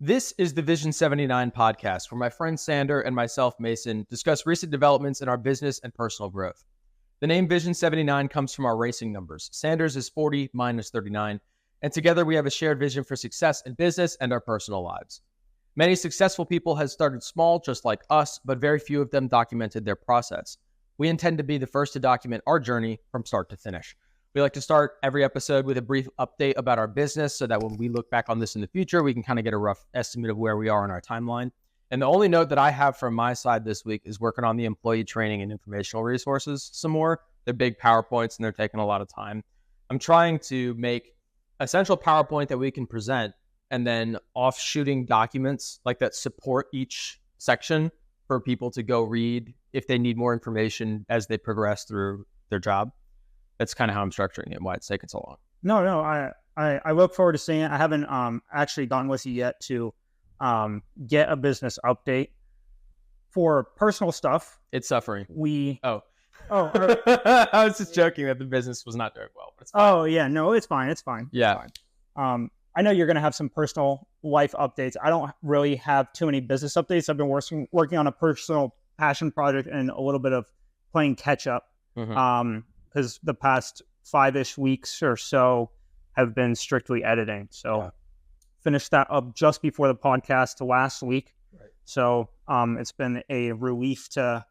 This is the Vision 79 podcast, where my friend Sander and myself, Mason, discuss recent developments in our business and personal growth. The name Vision 79 comes from our racing numbers. Sanders is 40, mine is 39, and together we have a shared vision for success in business and our personal lives. Many successful people have started small, just like us, but very few of them documented their process. We intend to be the first to document our journey from start to finish. We like to start every episode with a brief update about our business so that when we look back on this in the future, we can kind of get a rough estimate of where we are in our timeline. And the only note that I have from my side this week is working on the employee training and informational resources some more. They're big PowerPoints and they're taking a lot of time. I'm trying to make a central PowerPoint that we can present and then offshooting documents like that support each section for people to go read if they need more information as they progress through their job. That's kind of how I'm structuring it, why it's taking so long. No, I look forward to seeing it. I haven't actually gone with you yet to get a business update. For personal stuff, It's suffering. I I was just joking that the business was not doing well, but it's fine. yeah, no, it's fine. It's fine. Yeah. It's fine. I know you're going to have some personal life updates. I don't really have too many business updates. I've been working on a personal passion project and a little bit of playing catch up. Mhm. Because the past 5-ish weeks or so have been strictly editing. So finished that up just before the podcast to last week. Right. So it's been a relief to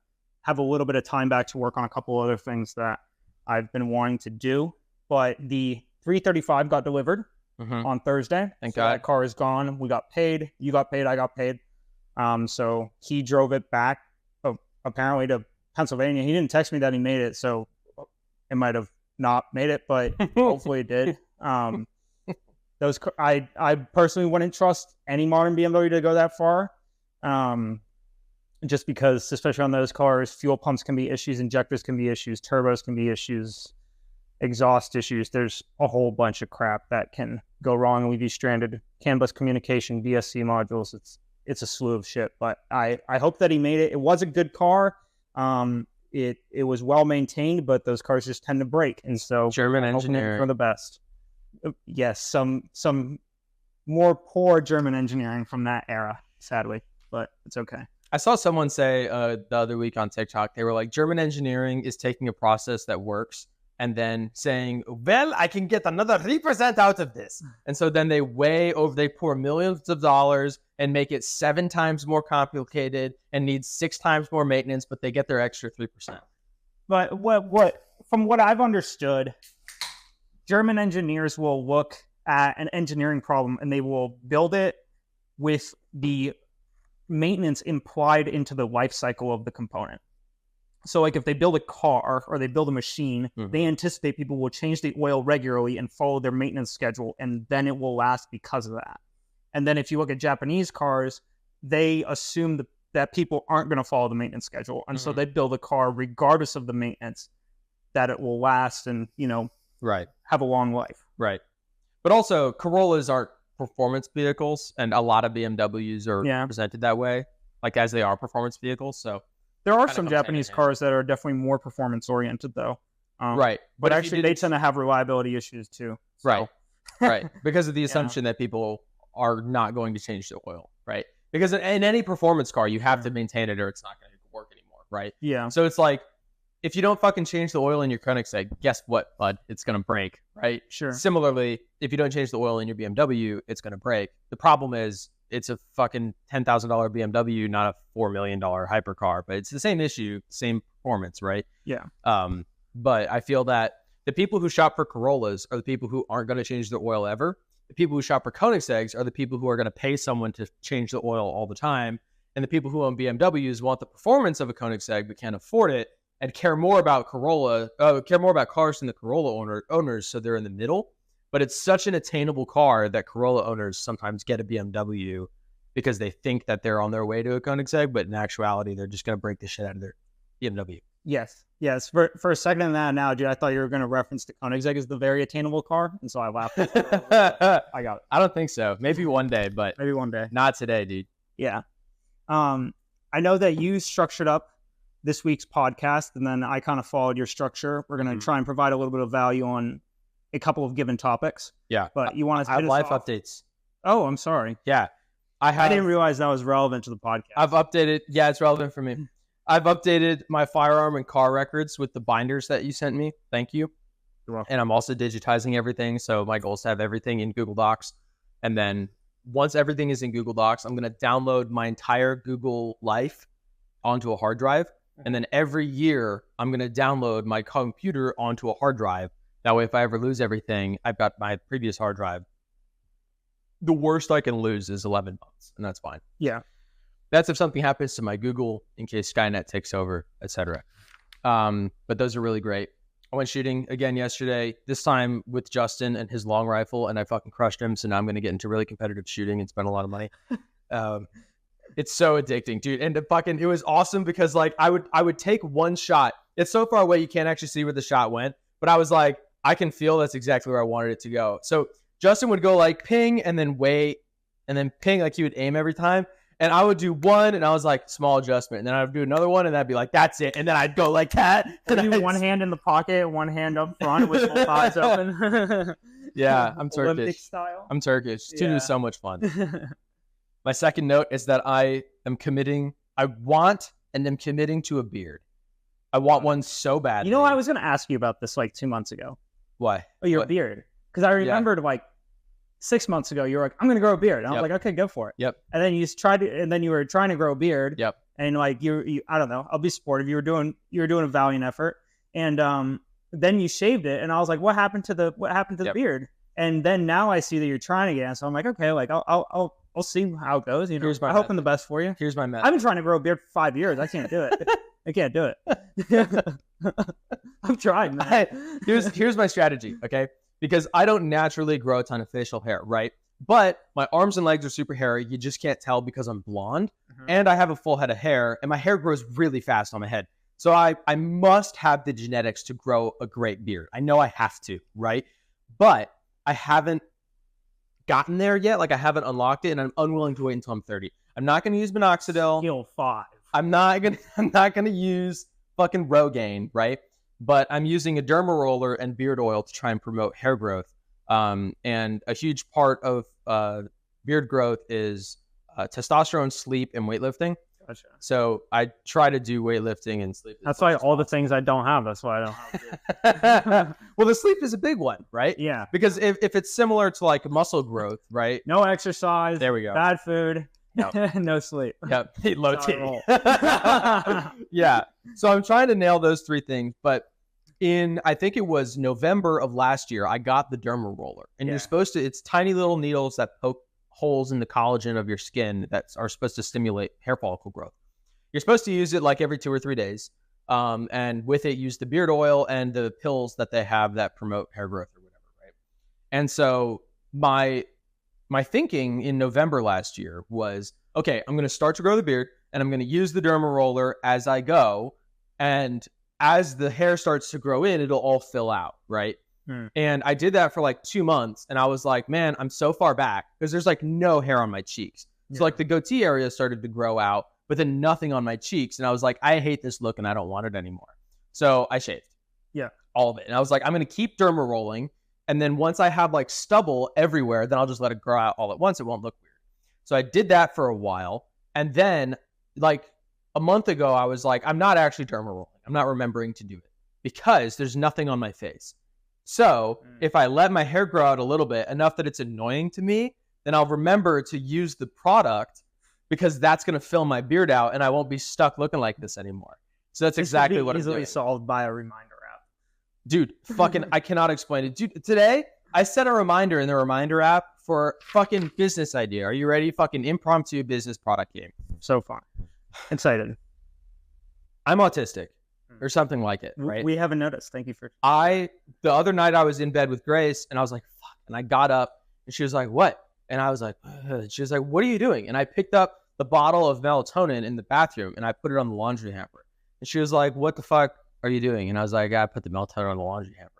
have a little bit of time back to work on a couple other things that I've been wanting to do. But the 335 got delivered on Thursday. Thank God. That car is gone. We got paid. You got paid. I got paid. So he drove it back apparently to Pennsylvania. He didn't text me that he made it. So it might have not made it, but hopefully it did. I personally wouldn't trust any modern BMW to go that far, just because, especially on those cars, fuel pumps can be issues, injectors can be issues, turbos can be issues, exhaust issues. There's a whole bunch of crap that can go wrong and leave you stranded. CAN bus communication, VSC modules. It's a slew of shit. But I hope that he made it. It was a good car. It was well maintained, but those cars just tend to break, and so German engineering for the best. Yes, some more poor German engineering from that era, sadly, but it's okay. I saw someone say the other week on TikTok, they were like, German engineering is taking a process that works and then saying, well, I can get another 3% out of this. And so then they pour millions of dollars and make it 7 times more complicated and need 6 times more maintenance, but they get their extra 3%. But what from what I've understood, German engineers will look at an engineering problem and they will build it with the maintenance implied into the life cycle of the component. So like if they build a car or they build a machine, they anticipate people will change the oil regularly and follow their maintenance schedule, and then it will last because of that. And then if you look at Japanese cars, they assume that people aren't going to follow the maintenance schedule. And so they build a car regardless of the maintenance, that it will last and, have a long life. Right. But also Corollas aren't performance vehicles, and a lot of BMWs are presented that way, like as they are performance vehicles. So there are some Japanese cars that are definitely more performance oriented though. Right. But actually they tend to have reliability issues too. So. Right. Right. Because of the assumption that people are not going to change the oil, right? Because in any performance car, you have to maintain it or it's not going to work anymore, right? Yeah. So it's like, if you don't fucking change the oil in your Koenigsegg, guess what, bud? It's going to break, right? Sure. Similarly, if you don't change the oil in your BMW, it's going to break. The problem is it's a fucking $10,000 BMW, not a $4 million hypercar, but it's the same issue, same performance, right? Yeah. But I feel that the people who shop for Corollas are the people who aren't going to change their oil ever. The people who shop for Koenigsegg's are the people who are going to pay someone to change the oil all the time. And the people who own BMWs want the performance of a Koenigsegg but can't afford it and care more about cars than the Corolla owners, so they're in the middle. But it's such an attainable car that Corolla owners sometimes get a BMW because they think that they're on their way to a Koenigsegg, but in actuality, they're just going to break the shit out of their BMW. Yes. For a second in that analogy, I thought you were going to reference the Koenigsegg as the very attainable car, and so I laughed. I got it. I don't think so. Maybe one day, but maybe one day. Not today, dude. Yeah. I know that you structured up this week's podcast, and then I kind of followed your structure. We're going to try and provide a little bit of value on a couple of given topics. Yeah. But you want to have life updates. Oh, I'm sorry. Yeah. I didn't realize that was relevant to the podcast. I've updated. Yeah, it's relevant for me. I've updated my firearm and car records with the binders that you sent me. Thank you. You're welcome. And I'm also digitizing everything. So my goal is to have everything in Google Docs. And then once everything is in Google Docs, I'm going to download my entire Google Life onto a hard drive. And then every year, I'm going to download my computer onto a hard drive. That way, if I ever lose everything, I've got my previous hard drive. The worst I can lose is 11 months, and that's fine. Yeah. That's if something happens to my Google in case Skynet takes over, etc. But those are really great. I went shooting again yesterday, this time with Justin and his long rifle, and I fucking crushed him. So now I'm going to get into really competitive shooting and spend a lot of money. It's so addicting, dude. And it was awesome because like I would take one shot. It's so far away you can't actually see where the shot went. But I was like, I can feel that's exactly where I wanted it to go. So Justin would go like ping and then wait and then ping, like he would aim every time. And I would do one, and I was like, small adjustment. And then I would do another one, and I'd be like, that's it. And then I'd go like that. And one hand in the pocket, one hand up front with both eyes open. Yeah, I'm Turkish. Olympic style. I'm Turkish. Shooting is so much fun. My second note is that I want and am committing to a beard. I want one so bad. You know, I was going to ask you about this like 2 months ago. Why? Oh, your beard. Because I remembered like 6 months ago, you were like, I'm going to grow a beard. And I was like, okay, go for it. Yep. And then you were trying to grow a beard. Yep. And like you I don't know, I'll be supportive. You were doing a valiant effort. And then you shaved it. And I was like, what happened to the beard? And then now I see that you're trying again. So I'm like, okay, like I'll see how it goes. You know, I'm hoping the best for you. Here's my method. I've been trying to grow a beard for 5 years. I can't do it. I can't do it. I'm trying, man. Here's my strategy, okay? Because I don't naturally grow a ton of facial hair, right? But my arms and legs are super hairy. You just can't tell because I'm blonde. And I have a full head of hair, and my hair grows really fast on my head. So I must have the genetics to grow a great beard. I know I have to, right? But I haven't gotten there yet. Like I haven't unlocked it, and I'm unwilling to wait until I'm 30. I'm not going to use minoxidil. Skill 5. I'm not gonna use fucking Rogaine, right? But I'm using a derma roller and beard oil to try and promote hair growth. And a huge part of beard growth is testosterone, sleep, and weightlifting. Gotcha. So I try to do weightlifting and sleep. That's why all the things I don't have. That's why I don't have beard. Well, the sleep is a big one, right? Yeah. Because if it's similar to like muscle growth, right? No exercise. There we go. Bad food. Yep. No sleep. Yep. Low T. Yeah. So I'm trying to nail those three things. But I think it was November of last year, I got the derma roller. And you're supposed to, it's tiny little needles that poke holes in the collagen of your skin that are supposed to stimulate hair follicle growth. You're supposed to use it like every 2 or 3 days. And with it, use the beard oil and the pills that they have that promote hair growth or whatever, right? And so my thinking in November last year was, okay, I'm going to start to grow the beard and I'm going to use the derma roller as I go. And as the hair starts to grow in, it'll all fill out, right? And I did that for like 2 months. And I was like, man, I'm so far back because there's like no hair on my cheeks. So like the goatee area started to grow out, but then nothing on my cheeks. And I was like, I hate this look and I don't want it anymore. So I shaved. Yeah. All of it. And I was like, I'm going to keep derma rolling. And then once I have like stubble everywhere, then I'll just let it grow out all at once. It won't look weird. So I did that for a while. And then like a month ago, I was like, I'm not actually derma rolling. I'm not remembering to do it because there's nothing on my face. So if I let my hair grow out a little bit, enough that it's annoying to me, then I'll remember to use the product because that's going to fill my beard out and I won't be stuck looking like this anymore. So that's exactly what I'm doing. Easily solved by a reminder app. Dude, fucking, I cannot explain it. Dude, today I set a reminder in the reminder app for fucking business idea. Are you ready? Fucking impromptu business product game. So far. Excited. I'm autistic or something like it, right? We haven't noticed. Thank you for... The other night I was in bed with Grace and I was like, fuck. And I got up and she was like, what? And I was like, ugh. She was like, what are you doing? And I picked up the bottle of melatonin in the bathroom and I put it on the laundry hamper. And she was like, what the fuck are you doing? And I was like, I put the melatonin on the laundry hamper.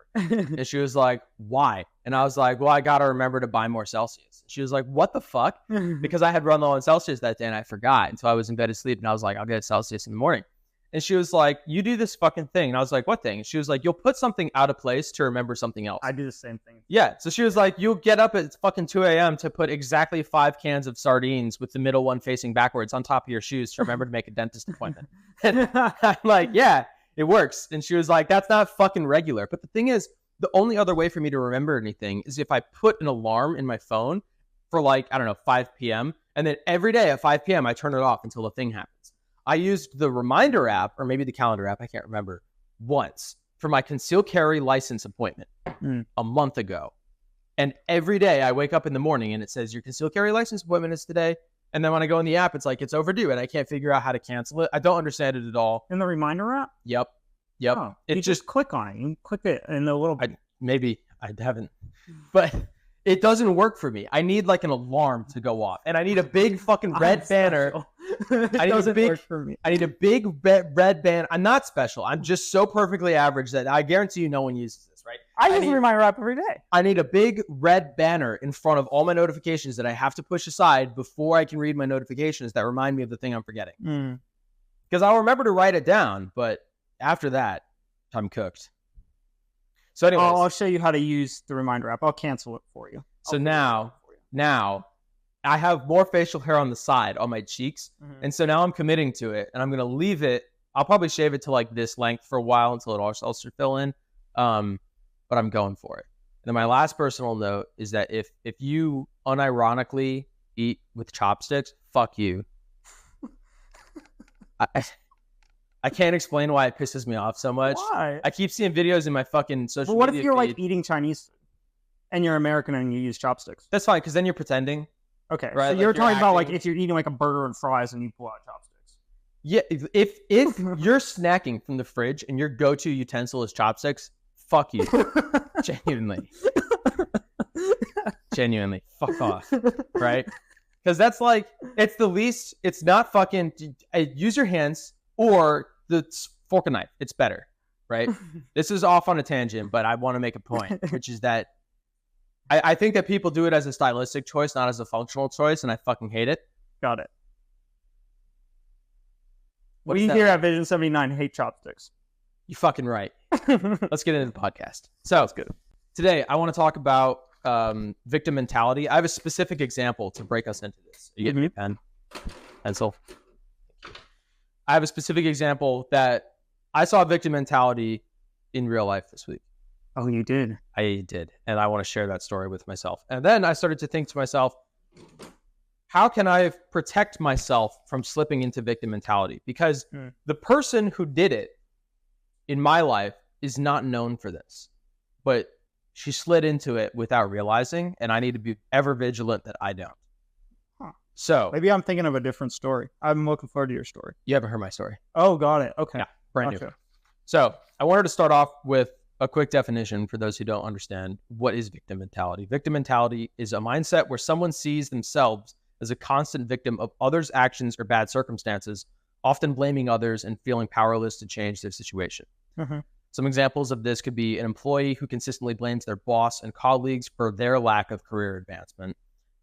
And she was like, why? And I was like, well, I got to remember to buy more Celsius. She was like, what the fuck? Because I had run low on Celsius that day and I forgot. And so I was in bed asleep and I was like, I'll get Celsius in the morning. And she was like, you do this fucking thing. And I was like, what thing? And she was like, you'll put something out of place to remember something else. I do the same thing. Yeah. So she was like, you'll get up at fucking 2 a.m. to put exactly 5 cans of sardines with the middle one facing backwards on top of your shoes to remember to make a dentist appointment. And I'm like, yeah, it works. And she was like, that's not fucking regular. But the thing is, the only other way for me to remember anything is if I put an alarm in my phone for like, I don't know, 5 p.m. And then every day at 5 p.m. I turn it off until the thing happens. I used the reminder app, or maybe the calendar app, I can't remember, once for my concealed carry license appointment a month ago. And every day I wake up in the morning and it says your concealed carry license appointment is today. And then when I go in the app, it's like it's overdue and I can't figure out how to cancel it. I don't understand it at all. In the reminder app? Yep. Oh, it just click on it. You click it in the little... Maybe I haven't. But it doesn't work for me. I need like an alarm to go off. And I need a big fucking red banner. It doesn't work for me. I need a big red banner. I'm not special. I'm just so perfectly average that I guarantee you no one uses this, right? I use the reminder app every day. I need a big red banner in front of all my notifications that I have to push aside before I can read my notifications that remind me of the thing I'm forgetting. Because I'll remember to write it down, but after that, I'm cooked. So anyways, I'll show you how to use the reminder app. I'll cancel it for you. So now I have more facial hair on the side, on my cheeks. And so now I'm committing to it and I'm going to leave it. I'll probably shave it to like this length for a while until it all starts to fill in. But I'm going for it. And then my last personal note is that if you unironically eat with chopsticks, fuck you. I can't explain why it pisses me off so much. Why? I keep seeing videos in my fucking social media. But what if you're feed. like eating Chinese food and you're American and you use chopsticks? That's fine, because then you're pretending. Okay, right? So Like you're talking about like acting. if you're eating like a burger and fries and you pull out chopsticks. Yeah, if you're snacking from the fridge and your go-to utensil is chopsticks, fuck you. Genuinely, fuck off, right? Because that's like, it's the least, it's not fucking, use your hands or the fork and knife. It's better, right? This is off on a tangent, but I want to make a point, which is that I think that people do it as a stylistic choice, not as a functional choice, and I fucking hate it. Got it. What's We that here like? at Vision 79 hate chopsticks. You fucking right. Let's get into the podcast. So that's good. Today, I want to talk about victim mentality. I have a specific example to break us into this. You get me a pen, pencil? I have a specific example that I saw victim mentality in real life this week. Oh, you did? I did. And I want to share that story with myself. And then I started to think to myself, how can I protect myself from slipping into victim mentality? Because the person who did it in my life is not known for this, but she slid into it without realizing, and I need to be ever vigilant that I don't. Huh. So Maybe I'm thinking of a different story. I'm looking forward to your story. you haven't heard my story. Oh, got it. Okay. Yeah, brand new. Gotcha. So I wanted to start off with a quick definition for those who don't understand what is victim mentality. Victim mentality is a mindset where someone sees themselves as a constant victim of others' actions or bad circumstances, often blaming others and feeling powerless to change their situation. Some examples of this could be an employee who consistently blames their boss and colleagues for their lack of career advancement,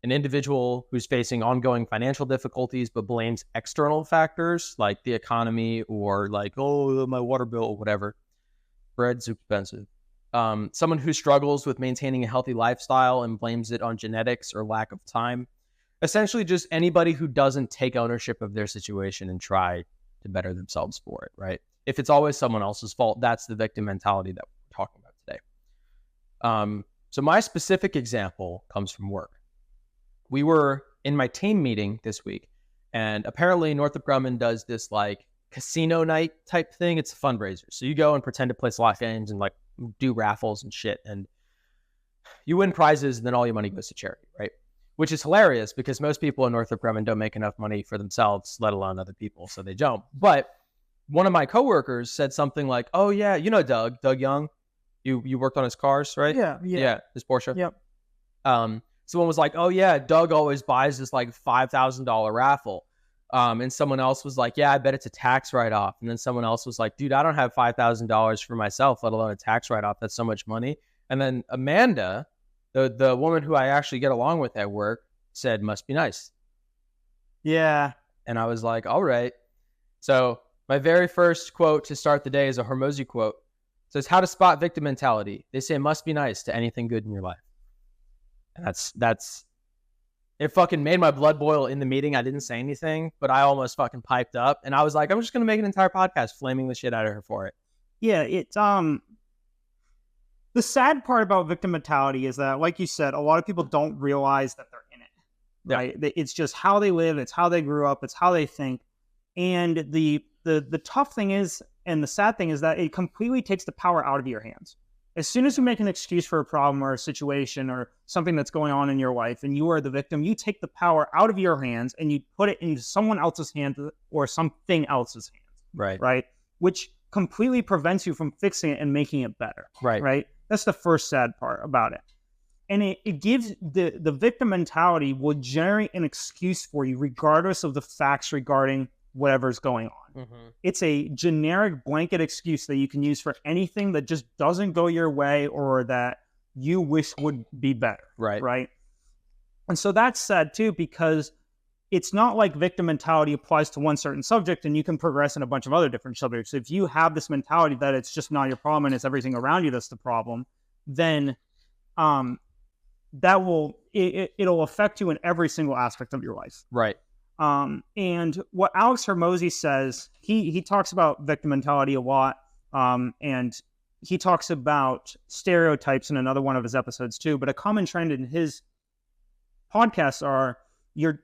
an individual who's facing ongoing financial difficulties but blames external factors like the economy or like, oh, my water bill or whatever. Bread's expensive. Someone who struggles with maintaining a healthy lifestyle and blames it on genetics or lack of time. Essentially just anybody who doesn't take ownership of their situation and try to better themselves for it, right? If it's always someone else's fault, that's the victim mentality that we're talking about today. So my specific example comes from work. We were in my team meeting this week, and apparently Northrop Grumman does this like casino night type thing. It's a fundraiser. So you go and pretend to play slot games and like do raffles and shit, and you win prizes, and then all your money goes to charity, right? Which is hilarious because most people in Northrop Grumman don't make enough money for themselves, let alone other people, so they don't. But one of my coworkers said something like, "Oh yeah, you know Doug Young, you worked on his cars, right? Yeah, his Porsche. Yep. Someone was like, "Oh yeah, Doug always buys this like $5,000 raffle." And someone else was like, "Yeah, I bet it's a tax write-off." And then someone else was like, "Dude, I don't have $5,000 for myself, let alone a tax write-off. That's so much money." And then Amanda, the woman who I actually get along with at work, said, "Must be nice." Yeah. And I was like, "All right." So My very first quote to start the day is a Hormozy quote. It says, "How to spot victim mentality. They say it must be nice to anything good in your life." And that's it fucking made my blood boil in the meeting. I didn't say anything, but I almost fucking piped up. And I was like, I'm just going to make an entire podcast flaming the shit out of her for it. Yeah, it's the sad part about victim mentality is that, like you said, a lot of people don't realize that they're in it. Right? Yeah. It's just how they live, it's how they grew up, it's how they think. And the tough thing is, and the sad thing is that it completely takes the power out of your hands. As soon as you make an excuse for a problem or a situation or something that's going on in your life and you are the victim, you take the power out of your hands and you put it into someone else's hands or something else's hands. Right. Right. Which completely prevents you from fixing it and making it better. Right. Right. That's the first sad part about it. And it gives the victim mentality will generate an excuse for you regardless of the facts regarding whatever's going on. Mm-hmm. It's a generic blanket excuse that you can use for anything that just doesn't go your way or that you wish would be better. Right. Right. And so that's sad too, because it's not like victim mentality applies to one certain subject and you can progress in a bunch of other different subjects. If you have this mentality that it's just not your problem and it's everything around you that's the problem, then that will it'll affect you in every single aspect of your life. Right. And what Alex Hormozy says, he talks about victim mentality a lot, and he talks about stereotypes in another one of his episodes too. But a common trend in his podcasts are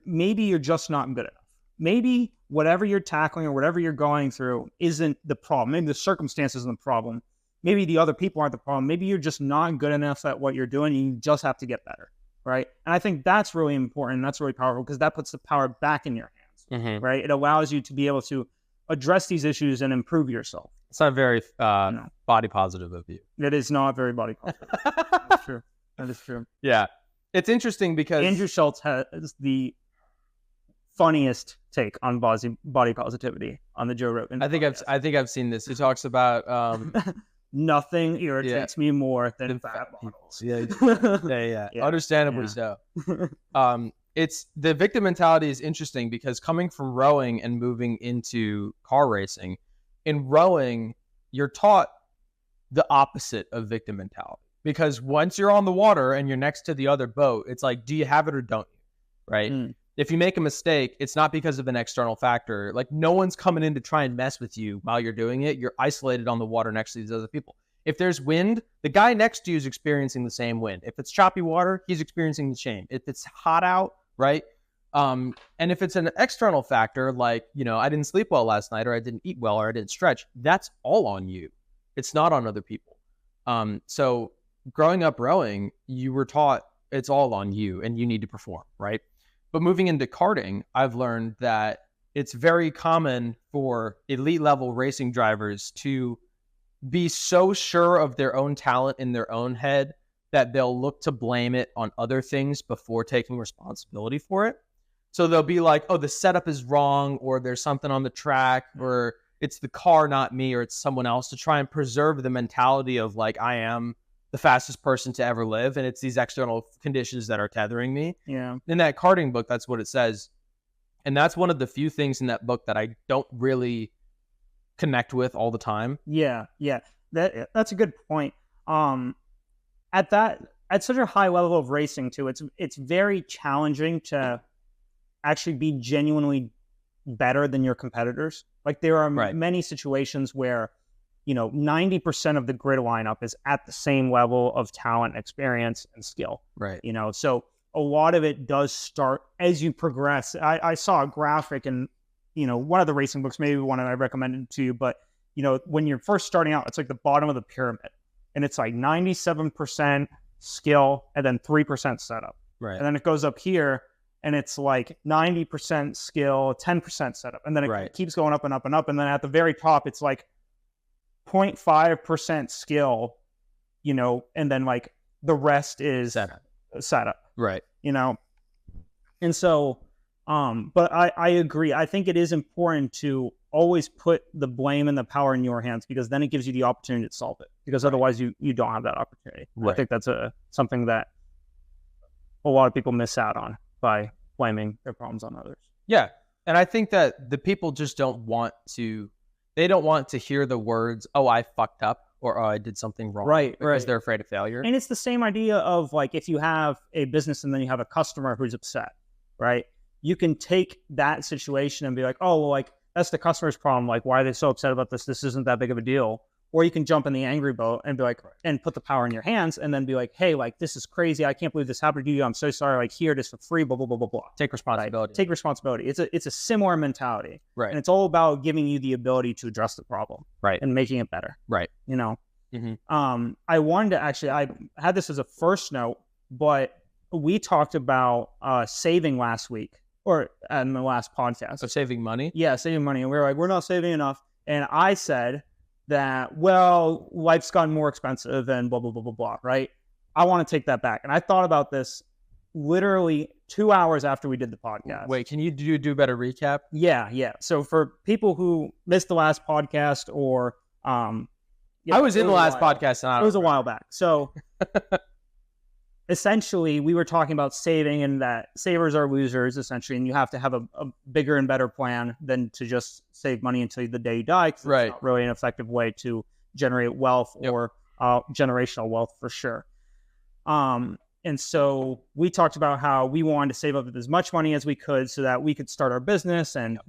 maybe you're just not good enough. Maybe whatever you're tackling or whatever you're going through isn't the problem. Maybe the circumstances isn't the problem. Maybe the other people aren't the problem. Maybe you're just not good enough at what you're doing. And you just have to get better. Right. And I think that's really important. That's really powerful because that puts the power back in your hands. Mm-hmm. Right. It allows you to be able to address these issues and improve yourself. It's not very body positive of you. It is not very body positive. That's true. That is true. Yeah. It's interesting because Andrew Schultz has the funniest take on body positivity on the Joe Rogan podcast. I think I've seen this. He talks about nothing irritates me more than fat models. Yeah. Understandably so. It's the victim mentality is interesting because coming from rowing and moving into car racing, in rowing, you're taught the opposite of victim mentality. Because once you're on the water and you're next to the other boat, it's like, do you have it or don't you? Right? Mm. If you make a mistake, it's not because of an external factor. Like, no one's coming in to try and mess with you while you're doing it. You're isolated on the water next to these other people. If there's wind, the guy next to you is experiencing the same wind. If it's choppy water, he's experiencing the same. If it's hot out, right? And if it's an external factor, like, I didn't sleep well last night, or I didn't eat well, or I didn't stretch, that's all on you. It's not on other people. So growing up rowing, you were taught it's all on you and you need to perform, right? But moving into karting, I've learned that it's very common for elite level racing drivers to be so sure of their own talent in their own head that they'll look to blame it on other things before taking responsibility for it. So they'll be like, oh, the setup is wrong, or there's something on the track, or it's the car, not me, or it's someone else, to try and preserve the mentality of like, I am the fastest person to ever live, and it's these external conditions that are tethering me. Yeah. In that karting book, that's what it says. And that's one of the few things in that book that I don't really connect with all the time. Yeah. That's a good point. At such a high level of racing too, it's very challenging to actually be genuinely better than your competitors. Like, there are many situations where 90% of the grid lineup is at the same level of talent, experience, and skill. Right. So a lot of it does start as you progress. I saw a graphic in, one of the racing books, maybe one I recommended to you, but, when you're first starting out, it's like the bottom of the pyramid, and it's like 97% skill and then 3% setup. Right. And then it goes up here and it's like 90% skill, 10% setup. And then it keeps going up and up and up. And then at the very top, it's like 0.5% skill, and then like the rest is setup. Right. And so, but I agree. I think it is important to always put the blame and the power in your hands, because then it gives you the opportunity to solve it, because otherwise you don't have that opportunity. Right. I think that's something that a lot of people miss out on by blaming their problems on others. Yeah. And I think that the people just don't want to they don't want to hear the words, "Oh, I fucked up," or "Oh, I did something wrong," Right, because right. they're afraid of failure. And it's the same idea of like if you have a business and then you have a customer who's upset, right? You can take that situation and be like, oh, well, like that's the customer's problem. Like, why are they so upset about this? This isn't that big of a deal. Or you can jump in the angry boat and be like, and put the power in your hands and then be like, hey, like this is crazy. I can't believe this happened to you. I'm so sorry. Like here it is for free, blah, blah, blah, blah, blah. Take responsibility. Right? Take responsibility. It's a similar mentality. Right. And it's all about giving you the ability to address the problem. Right. And making it better. Right. You know? Mm-hmm. I wanted to actually, I had this as a first note, but we talked about saving last week or in the last podcast. So saving money? Yeah, saving money. And we were like, we're not saving enough. And I said that, well, life's gotten more expensive and blah, blah, blah, blah, blah, right? I want to take that back. And I thought about this literally 2 hours after we did the podcast. Wait, can you do a better recap? Yeah. So for people who missed the last podcast or I was in the last podcast. And it was a while back. So essentially, we were talking about saving and that savers are losers, essentially, and you have to have a bigger and better plan than to just save money until the day you die. 'Cause right. It's not really an effective way to generate wealth or generational wealth for sure. And so we talked about how we wanted to save up as much money as we could so that we could start our business and,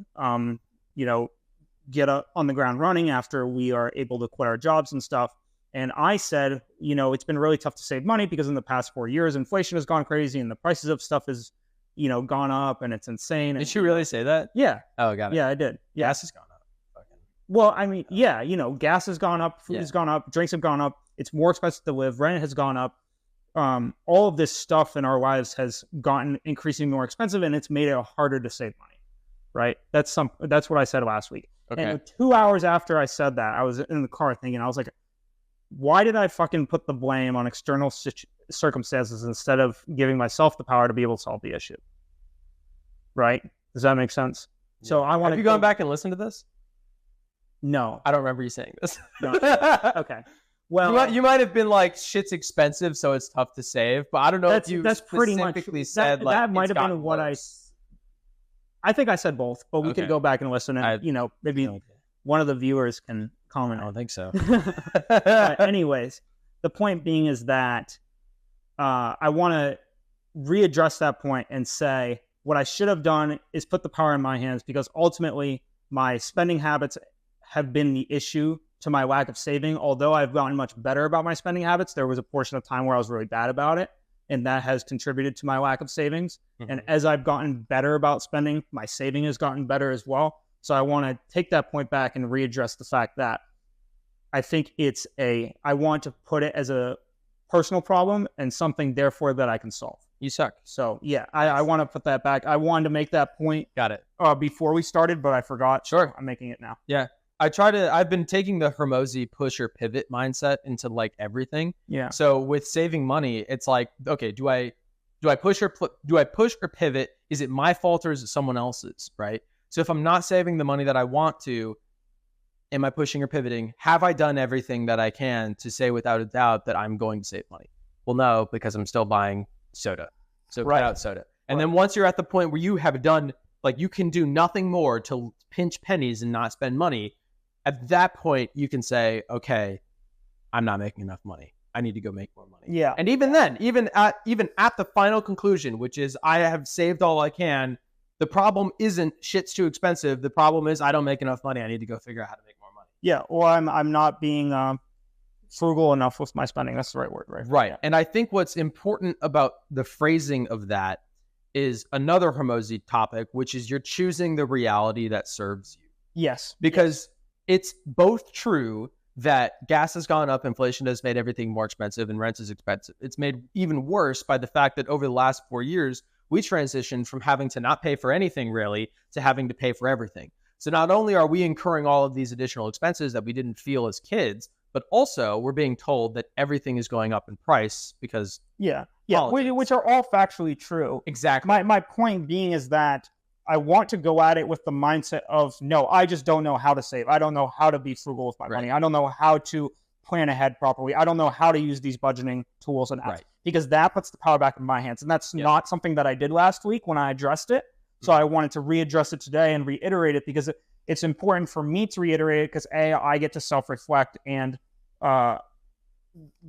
get on the ground running after we are able to quit our jobs and stuff. And I said, it's been really tough to save money because in the past 4 years, inflation has gone crazy and the prices of stuff has, gone up and it's insane. Did you really say that? Yeah. Oh, got it. Yeah, I did. Yeah. Gas has gone up. Fucking. Well, I mean, yeah, gas has gone up, food has gone up, drinks have gone up. It's more expensive to live. Rent has gone up. All of this stuff in our lives has gotten increasingly more expensive and it's made it harder to save money. Right. That's what I said last week. Okay. And 2 hours after I said that, I was in the car thinking, I was like, why did I fucking put the blame on external circumstances instead of giving myself the power to be able to solve the issue? Right? Does that make sense? Yeah. So I want to. Have you gone back and listened to this? No. I don't remember you saying this. No. Okay. Well, you might have been like, shit's expensive, so it's tough to save. But I don't know if you that's pretty much said that, like that might have been what worse. I think I said both, but we could go back and listen and, maybe one of the viewers can comment. I don't think so. Anyways, the point being is that I want to readdress that point and say what I should have done is put the power in my hands because ultimately my spending habits have been the issue to my lack of saving. Although I've gotten much better about my spending habits, there was a portion of time where I was really bad about it. And that has contributed to my lack of savings. Mm-hmm. And as I've gotten better about spending, my saving has gotten better as well. So I want to take that point back and readdress the fact that I think I want to put it as a personal problem and something therefore that I can solve. You suck. So yeah, I want to put that back. I wanted to make that point. Got it. Before we started, but I forgot. Sure. So I'm making it now. Yeah. I've been taking the Hormozy push or pivot mindset into like everything. Yeah. So with saving money, it's like, okay, do I push or pivot? Is it my fault or is it someone else's? Right. So if I'm not saving the money that I want to, am I pushing or pivoting? Have I done everything that I can to say without a doubt that I'm going to save money? Well, no, because I'm still buying soda. So cut out soda. And then once you're at the point where you have done, like you can do nothing more to pinch pennies and not spend money, at that point, you can say, okay, I'm not making enough money. I need to go make more money. Yeah. And even then, even at the final conclusion, which is I have saved all I can, the problem isn't shit's too expensive. The problem is I don't make enough money. I need to go figure out how to make more money. Yeah. Or I'm not being frugal enough with my spending. That's the right word, right? Right. Yeah. And I think what's important about the phrasing of that is another Hormozy topic, which is you're choosing the reality that serves you. Yes. Because it's both true that gas has gone up, inflation has made everything more expensive, and rent is expensive. It's made even worse by the fact that over the last 4 years, we transitioned from having to not pay for anything really to having to pay for everything. So not only are we incurring all of these additional expenses that we didn't feel as kids, but also we're being told that everything is going up in price because which are all factually true. Exactly. My point being is that I want to go at it with the mindset of, no, I just don't know how to save. I don't know how to be frugal with my money. I don't know how to plan ahead properly. I don't know how to use these budgeting tools and apps because that puts the power back in my hands. And that's not something that I did last week when I addressed it. So I wanted to readdress it today and reiterate it because it's important for me to reiterate it because I get to self-reflect, and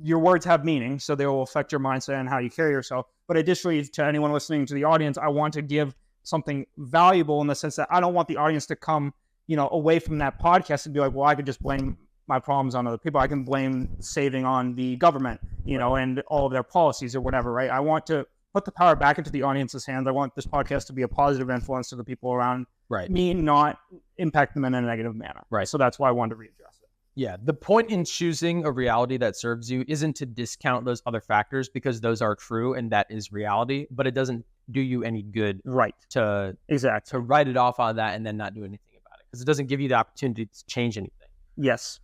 your words have meaning, so they will affect your mindset and how you carry yourself. But additionally, to anyone listening to the audience, I want to give something valuable in the sense that I don't want the audience to come, away from that podcast and be like, well, I could just blame my problems on other people. I can blame saving on the government, and all of their policies or whatever, right? I want to put the power back into the audience's hands. I want this podcast to be a positive influence to the people around me, not impact them in a negative manner. Right. So that's why I wanted to readdress it. Yeah. The point in choosing a reality that serves you isn't to discount those other factors, because those are true and that is reality, but it doesn't do you any good to write it off on that and then not do anything about it, because it doesn't give you the opportunity to change anything. Yes,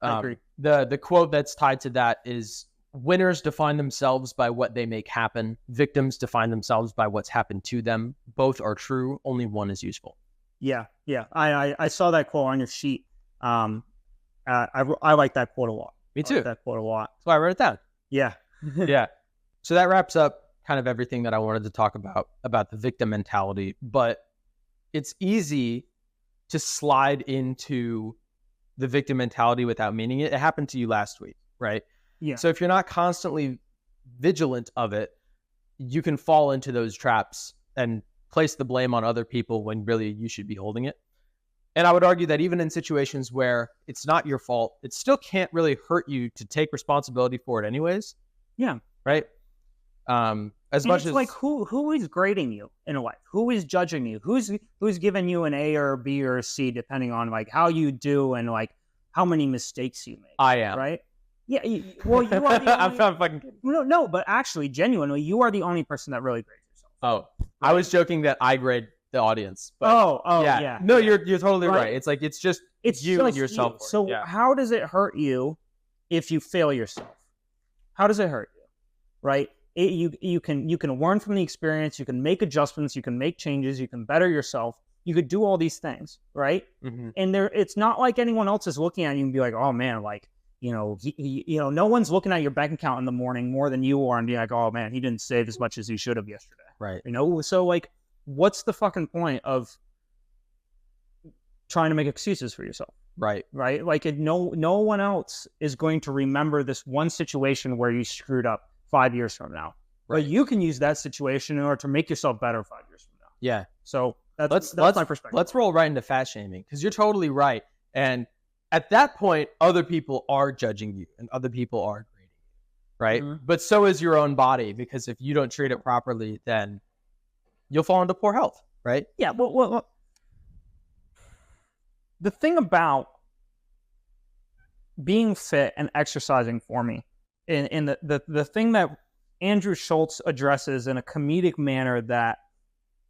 I agree. The quote that's tied to that is, winners define themselves by what they make happen. Victims define themselves by what's happened to them. Both are true. Only one is useful. Yeah. I saw that quote on your sheet. I like that quote a lot. Me too. I like that quote a lot. That's why I wrote it down. Yeah. Yeah. So that wraps up kind of everything that I wanted to talk about the victim mentality. But it's easy to slide into the victim mentality without meaning it. It happened to you last week, right? Yeah. So if you're not constantly vigilant of it, you can fall into those traps and place the blame on other people when really you should be holding it. And I would argue that even in situations where it's not your fault, it still can't really hurt you to take responsibility for it anyways. Yeah. Right? As much as like who is grading you in a way? Who is judging you? Who's giving you an A or a B or a C depending on like how you do and like how many mistakes you make? I am. Right? Yeah. Well, you are the I'm not fucking kidding. No, but actually, genuinely, you are the only person that really grades yourself. Oh, right? I was joking that I grade the audience. But yeah. No, you're totally right. It's like it's you and yourself. So how does it hurt you if you fail yourself? How does it hurt you? Right? You can learn from the experience. You can make adjustments. You can make changes. You can better yourself. You could do all these things, right? Mm-hmm. And it's not like anyone else is looking at you and be like, oh man, like no one's looking at your bank account in the morning more than you are and be like, oh man, he didn't save as much as he should have yesterday, right? So like, what's the fucking point of trying to make excuses for yourself? Right. Like no one else is going to remember this one situation where you screwed up 5 years from now. Right. But you can use that situation in order to make yourself better 5 years from now. Yeah. So that's my perspective. Let's roll right into fat shaming, because you're totally right. And at that point, other people are judging you and other people are grading you, right? Mm-hmm. But so is your own body, because if you don't treat it properly, then you'll fall into poor health, right? Yeah. Well, the thing about being fit and exercising for me, and the thing that Andrew Schulz addresses in a comedic manner that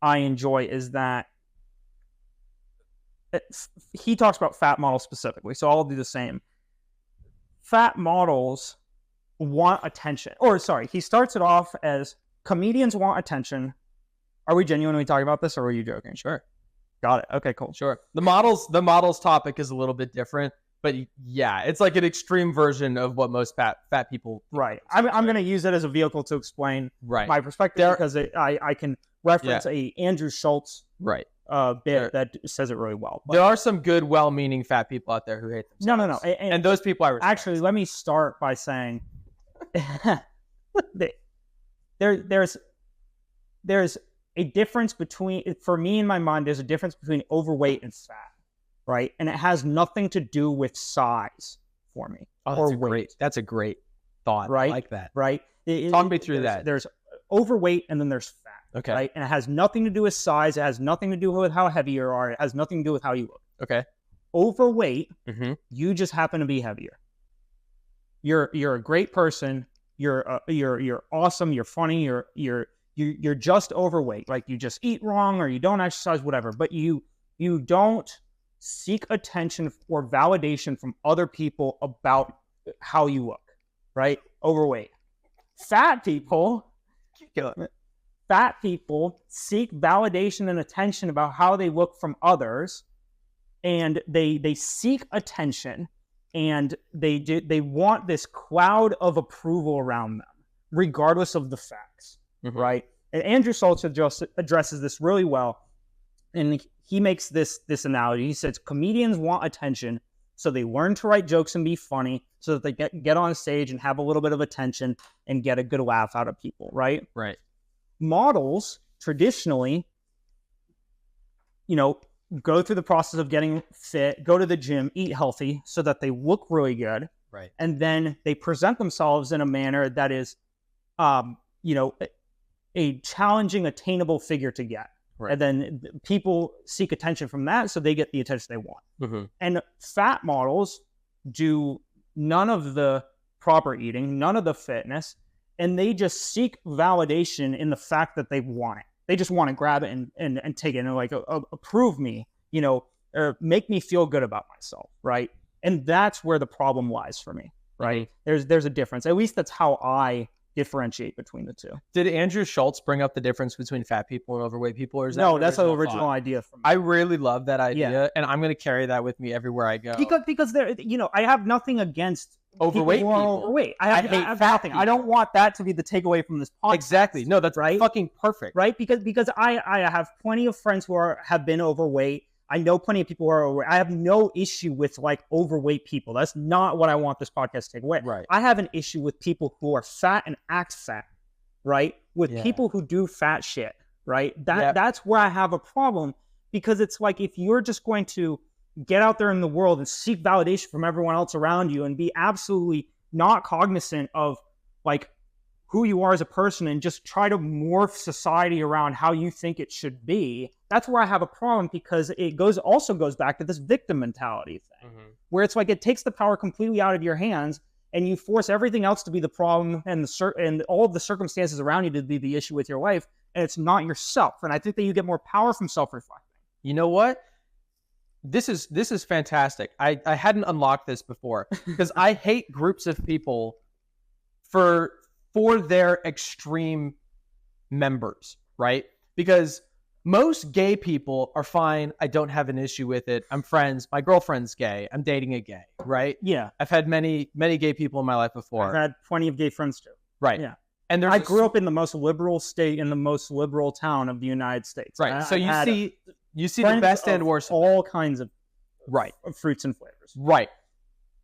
I enjoy is that he talks about fat models specifically. So I'll do the same. Fat models want attention. He starts it off as comedians want attention. Are we genuinely talking about this, or were you joking? Sure. Got it. Okay, cool. Sure. The models topic is a little bit different, but yeah, it's like an extreme version of what most fat people. Right. I'm going to use it as a vehicle to explain my perspective, because I can reference a Andrew Schulz bit that says it really well. But there are some good, well-meaning fat people out there who hate themselves. No. And those people I respect. Actually, let me start by saying there's a difference between, for me in my mind, there's a difference between overweight and fat, right? And it has nothing to do with size for me. That's a great thought. Right? I like that. Right? Talk me through that. There's overweight and then there's fat. Okay. Right? And it has nothing to do with size. It has nothing to do with how heavy you are. It has nothing to do with how you look. Okay. Overweight, you just happen to be heavier. You're a great person. You're awesome. You're funny. You're just overweight. Like you just eat wrong or you don't exercise, whatever. But you don't seek attention or validation from other people about how you look. Right? Overweight. Fat people seek validation and attention about how they look from others, and they seek attention, and they want this cloud of approval around them, regardless of the facts, right? And Andrew Schulz addresses this really well and he makes this analogy. He says comedians want attention, so they learn to write jokes and be funny, so that they get on stage and have a little bit of attention and get a good laugh out of people, right? Right. Models traditionally, go through the process of getting fit, go to the gym, eat healthy, so that they look really good, right? And then they present themselves in a manner that is, a challenging, attainable figure to get. Right. And then people seek attention from that, so they get the attention they want. Mm-hmm. And fat models do none of the proper eating, none of the fitness, and they just seek validation in the fact that they want it. They just want to grab it and take it and like approve me, or make me feel good about myself, right? And that's where the problem lies for me, right? Mm-hmm. There's a difference. At least that's how I differentiate between the two. Did Andrew Schultz bring up the difference between fat people and overweight people? Or is that no, that's an original idea from me. I really love that idea, and I'm going to carry that with me everywhere I go. Because there, I have nothing against overweight people. Overweight. I hate fat people. I don't want that to be the takeaway from this podcast. Exactly. No, that's right. Fucking perfect. Right? Because I have plenty of friends who have been overweight. I know plenty of people who are overweight. I have no issue with like overweight people. That's not what I want this podcast to take away. Right. I have an issue with people who are fat and act fat, right? With people who do fat shit, right? That's where I have a problem, because it's like, if you're just going to get out there in the world and seek validation from everyone else around you and be absolutely not cognizant of like who you are as a person and just try to morph society around how you think it should be, that's where I have a problem, because it also goes back to this victim mentality thing, where it's like it takes the power completely out of your hands and you force everything else to be the problem and all of the circumstances around you to be the issue with your life, and it's not yourself. And I think that you get more power from self-reflecting. You know what? This is fantastic. I hadn't unlocked this before, because I hate groups of people for their extreme members, right? Because most gay people are fine. I don't have an issue with it. I'm friends. My girlfriend's gay. I'm dating a gay, right? Yeah. I've had many gay people in my life before. I've had plenty of gay friends too. Right. Yeah. And I grew up in the most liberal state in the most liberal town of the United States. Right. So you see the best and worst. All kinds of fruits and flavors. Right.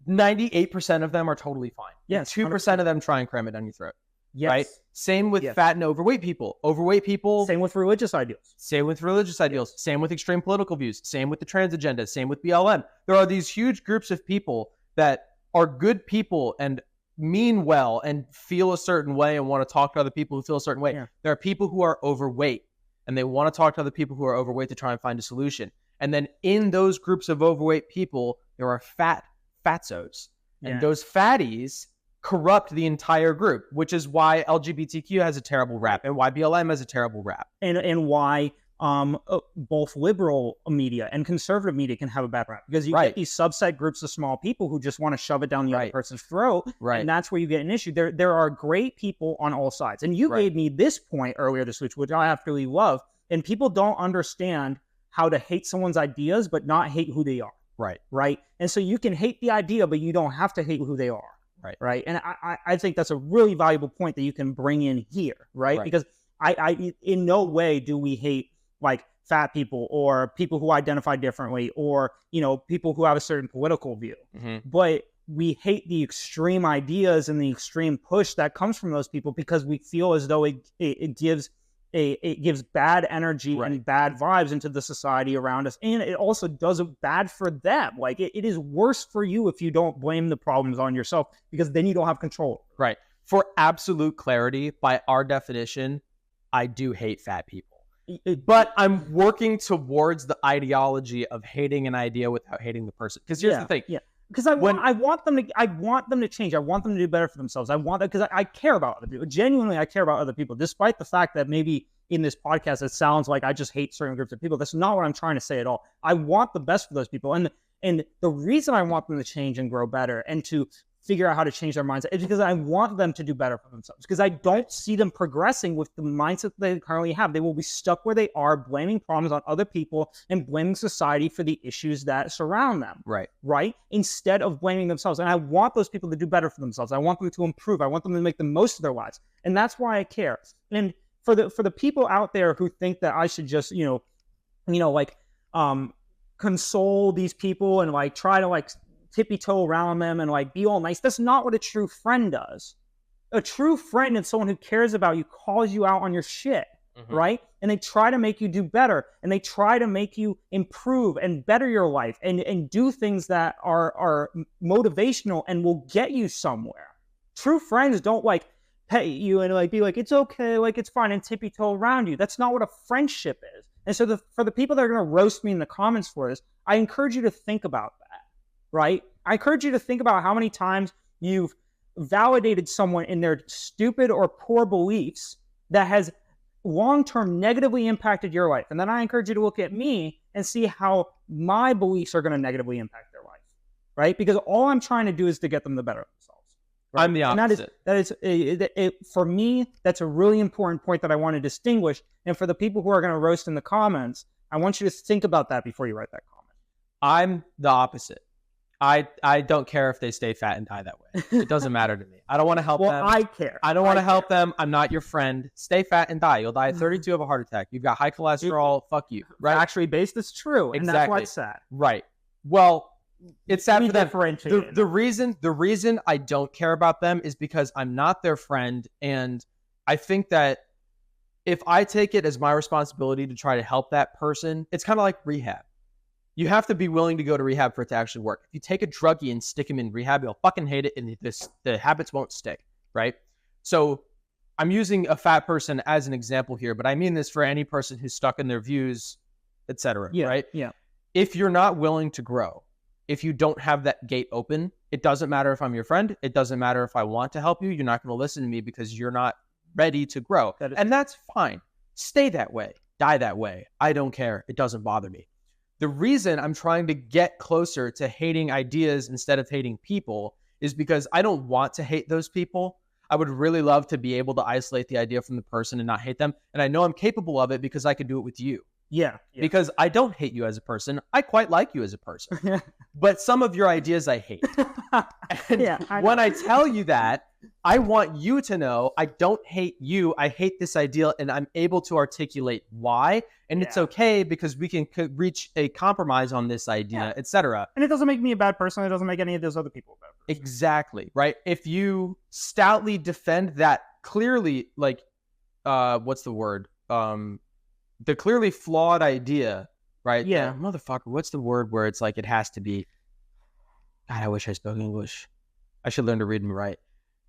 98% of them are totally fine. Yes. 2% of them try and cram it down your throat. Yes. Right? Same with fat and overweight people. Overweight people. Same with religious ideals. Same with religious ideals. Same with extreme political views. Same with the trans agenda. Same with BLM. There are these huge groups of people that are good people and mean well and feel a certain way and want to talk to other people who feel a certain way. Yeah. There are people who are overweight and they want to talk to other people who are overweight to try and find a solution. And then in those groups of overweight people, there are fatzos. And those fatties corrupt the entire group, which is why LGBTQ has a terrible rap and why BLM has a terrible rap. And why both liberal media and conservative media can have a bad rap, because you get these subset groups of small people who just want to shove it down the other person's throat. Right. And that's where you get an issue. There are great people on all sides. And you gave me this point earlier this week, which I absolutely love. And people don't understand how to hate someone's ideas, but not hate who they are. Right. Right. And so you can hate the idea, but you don't have to hate who they are. Right. And I think that's a really valuable point that you can bring in here. Right. Because I in no way do we hate like fat people or people who identify differently or, people who have a certain political view. Mm-hmm. But we hate the extreme ideas and the extreme push that comes from those people, because we feel as though it gives bad energy and bad vibes into the society around us. And it also does it bad for them. Like it is worse for you if you don't blame the problems on yourself, because then you don't have control. Right. For absolute clarity, by our definition, I do hate fat people. But I'm working towards the ideology of hating an idea without hating the person. Because here's the thing. Yeah. Because I want them to change. I want them to do better for themselves. I want that, because I care about other people. Genuinely, I care about other people, despite the fact that maybe in this podcast it sounds like I just hate certain groups of people. That's not what I'm trying to say at all. I want the best for those people, and the reason I want them to change and grow better and to figure out how to change their mindset is because I want them to do better for themselves, because I don't see them progressing with the mindset they currently have. They will be stuck where they are, blaming problems on other people and blaming society for the issues that surround them. Right? Instead of blaming themselves. And I want those people to do better for themselves. I want them to improve. I want them to make the most of their lives. And that's why I care. And for the people out there who think that I should just, like console these people and like try to like tippy toe around them and like be all nice. That's not what a true friend does. A true friend is someone who cares about you, calls you out on your shit, right? And they try to make you do better, and they try to make you improve and better your life and do things that are motivational and will get you somewhere. True friends don't like pet you and like be like, it's okay, like it's fine, and tippy toe around you. That's not what a friendship is. And so for the people that are going to roast me in the comments for this, I encourage you to think about that, right? I encourage you to think about how many times you've validated someone in their stupid or poor beliefs that has long-term negatively impacted your life. And then I encourage you to look at me and see how my beliefs are going to negatively impact their life, right? Because all I'm trying to do is to get them to better themselves. Right? I'm the opposite. And that is for me, that's a really important point that I want to distinguish. And for the people who are going to roast in the comments, I want you to think about that before you write that comment. I'm the opposite. I don't care if they stay fat and die that way. It doesn't matter to me. I don't want to help them. I care. I don't want to help them. I'm not your friend. Stay fat and die. You'll die at 32 of a heart attack. You've got high cholesterol. Fuck you. Right? Actually, based is true. Exactly. And that's why it's sad. Right. Well, it's sad for them. The reason I don't care about them is because I'm not their friend. And I think that if I take it as my responsibility to try to help that person, it's kind of like rehab. You have to be willing to go to rehab for it to actually work. If you take a druggie and stick him in rehab, he'll fucking hate it, and the habits won't stick, right? So I'm using a fat person as an example here, but I mean this for any person who's stuck in their views, etc. Right? Yeah. If you're not willing to grow, if you don't have that gate open, it doesn't matter if I'm your friend. It doesn't matter if I want to help you. You're not going to listen to me because you're not ready to grow. That's fine. Stay that way. Die that way. I don't care. It doesn't bother me. The reason I'm trying to get closer to hating ideas instead of hating people is because I don't want to hate those people. I would really love to be able to isolate the idea from the person and not hate them. And I know I'm capable of it because I could do it with you. Yeah. Because I don't hate you as a person. I quite like you as a person. But some of your ideas I hate. And when I tell you that, I want you to know I don't hate you. I hate this idea, and I'm able to articulate why. And it's okay because we can reach a compromise on this idea, etc. And it doesn't make me a bad person. It doesn't make any of those other people a bad person. Exactly, right? If you stoutly defend that clearly, like, what's the word? The clearly flawed idea, right? Yeah. Motherfucker, what's the word where it's like it has to be? God, I wish I spoke English. I should learn to read and write.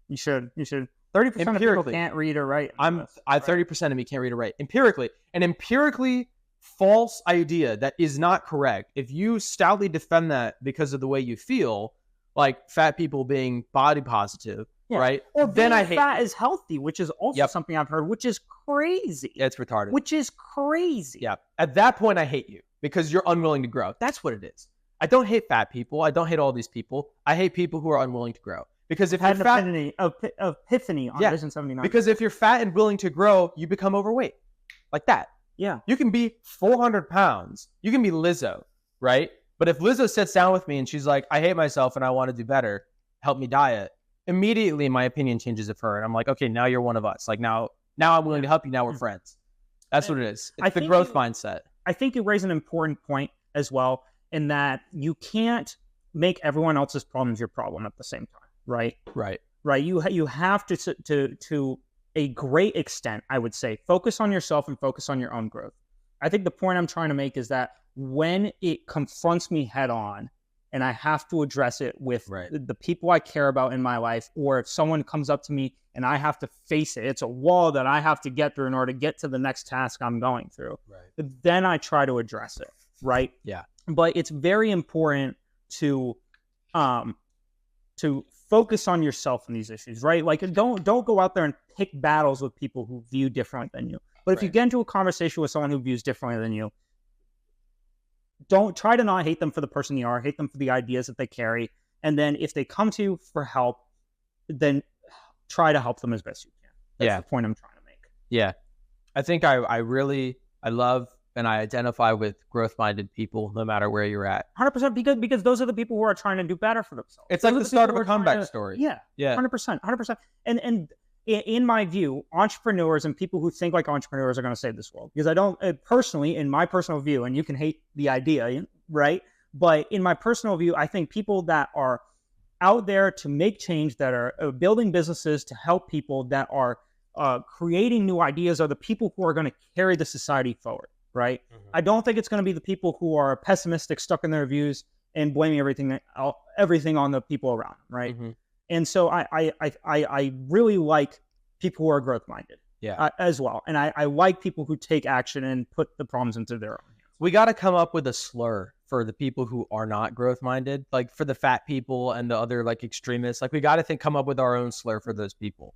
You should. 30% of people can't read or write. 30% of me can't read or write. Empirically, an empirically false idea that is not correct. If you stoutly defend that because of the way you feel, like fat people being body positive, right? Or then I hate fat is healthy, which is also something I've heard, which is crazy. It's retarded. Which is crazy. Yeah. At that point, I hate you because you're unwilling to grow. That's what it is. I don't hate fat people. I don't hate all these people. I hate people who are unwilling to grow. Because if you're fat, epiphany on Vision 79. Because if you're fat and willing to grow, you become overweight, like that. Yeah, you can be 400 pounds. You can be Lizzo, right? But if Lizzo sits down with me and she's like, "I hate myself and I want to do better. Help me diet." Immediately, my opinion changes of her, and I'm like, "Okay, now you're one of us. Like now I'm willing to help you. Now we're friends." That's what it is. It's the growth mindset. I think you raise an important point as well, in that you can't make everyone else's problems your problem at the same time. Right. You have to a great extent, I would say, focus on yourself and focus on your own growth. I think the point I'm trying to make is that when it confronts me head on and I have to address it with the people I care about in my life, or if someone comes up to me and I have to face it, it's a wall that I have to get through in order to get to the next task I'm going through. Then I try to address it. Right. Yeah. But it's very important to focus on yourself in these issues, right? Like don't go out there and pick battles with people who view differently than you. But if you get into a conversation with someone who views differently than you, don't try to not hate them for the person they are, hate them for the ideas that they carry. And then if they come to you for help, then try to help them as best you can. That's the point I'm trying to make. Yeah. I think I love and I identify with growth-minded people no matter where you're at. 100%, because those are the people who are trying to do better for themselves. It's like the start of a comeback story. Yeah. 100%. And in my view, entrepreneurs and people who think like entrepreneurs are going to save this world. Because I don't personally, in my personal view, and you can hate the idea, right? But in my personal view, I think people that are out there to make change, that are building businesses to help people, that are creating new ideas, are the people who are going to carry the society forward, right? Mm-hmm. I don't think it's going to be the people who are pessimistic, stuck in their views, and blaming everything on the people around them, right? Mm-hmm. And so I really like people who are growth minded, as well. And I like people who take action and put the problems into their own hands. We got to come up with a slur for the people who are not growth minded, like for the fat people and the other like extremists. Like we got to come up with our own slur for those people.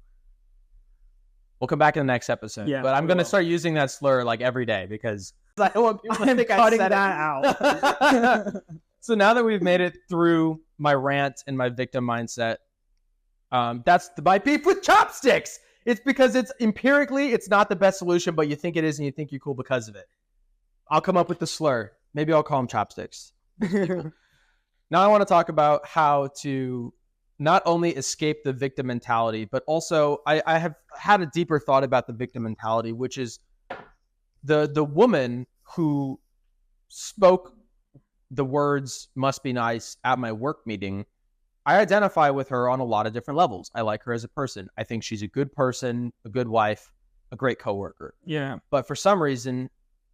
We'll come back in the next episode. Yeah, but I'm going to start using that slur like every day because I don't want people to think I said that out. So now that we've made it through my rant and my victim mindset, that's my beef with chopsticks. It's because it's empirically, it's not the best solution, but you think it is and you think you're cool because of it. I'll come up with the slur. Maybe I'll call them chopsticks. Now I want to talk about how to not only escape the victim mentality, but also I have had a deeper thought about the victim mentality, which is the woman who spoke the words "must be nice" at my work meeting. I identify with her on a lot of different levels. I like her as a person. I think she's a good person, a good wife, a great coworker. Yeah. But for some reason,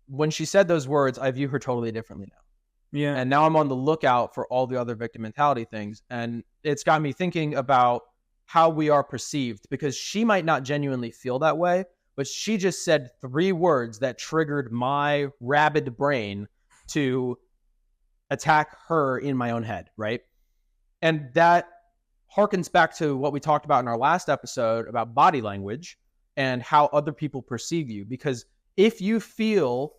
when she said those words, I view her totally differently now. Yeah. And now I'm on the lookout for all the other victim mentality things. And it's got me thinking about how we are perceived, because she might not genuinely feel that way, but she just said 3 words that triggered my rabid brain to attack her in my own head, right? And that harkens back to what we talked about in our last episode about body language and how other people perceive you. Because if you feel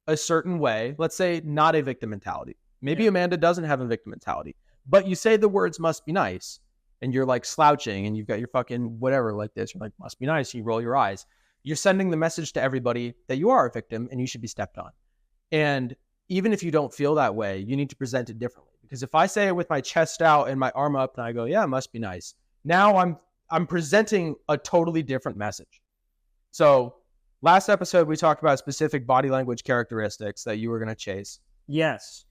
a certain way, let's say not a victim mentality, maybe Amanda doesn't have a victim mentality, but you say the words "must be nice" and you're like slouching and you've got your fucking whatever like this, you're like "must be nice," and you roll your eyes. You're sending the message to everybody that you are a victim and you should be stepped on. And even if you don't feel that way, you need to present it differently. Because if I say it with my chest out and my arm up and I go, "Yeah, it must be nice," now I'm presenting a totally different message. So last episode, we talked about specific body language characteristics that you were going to chase. Yes.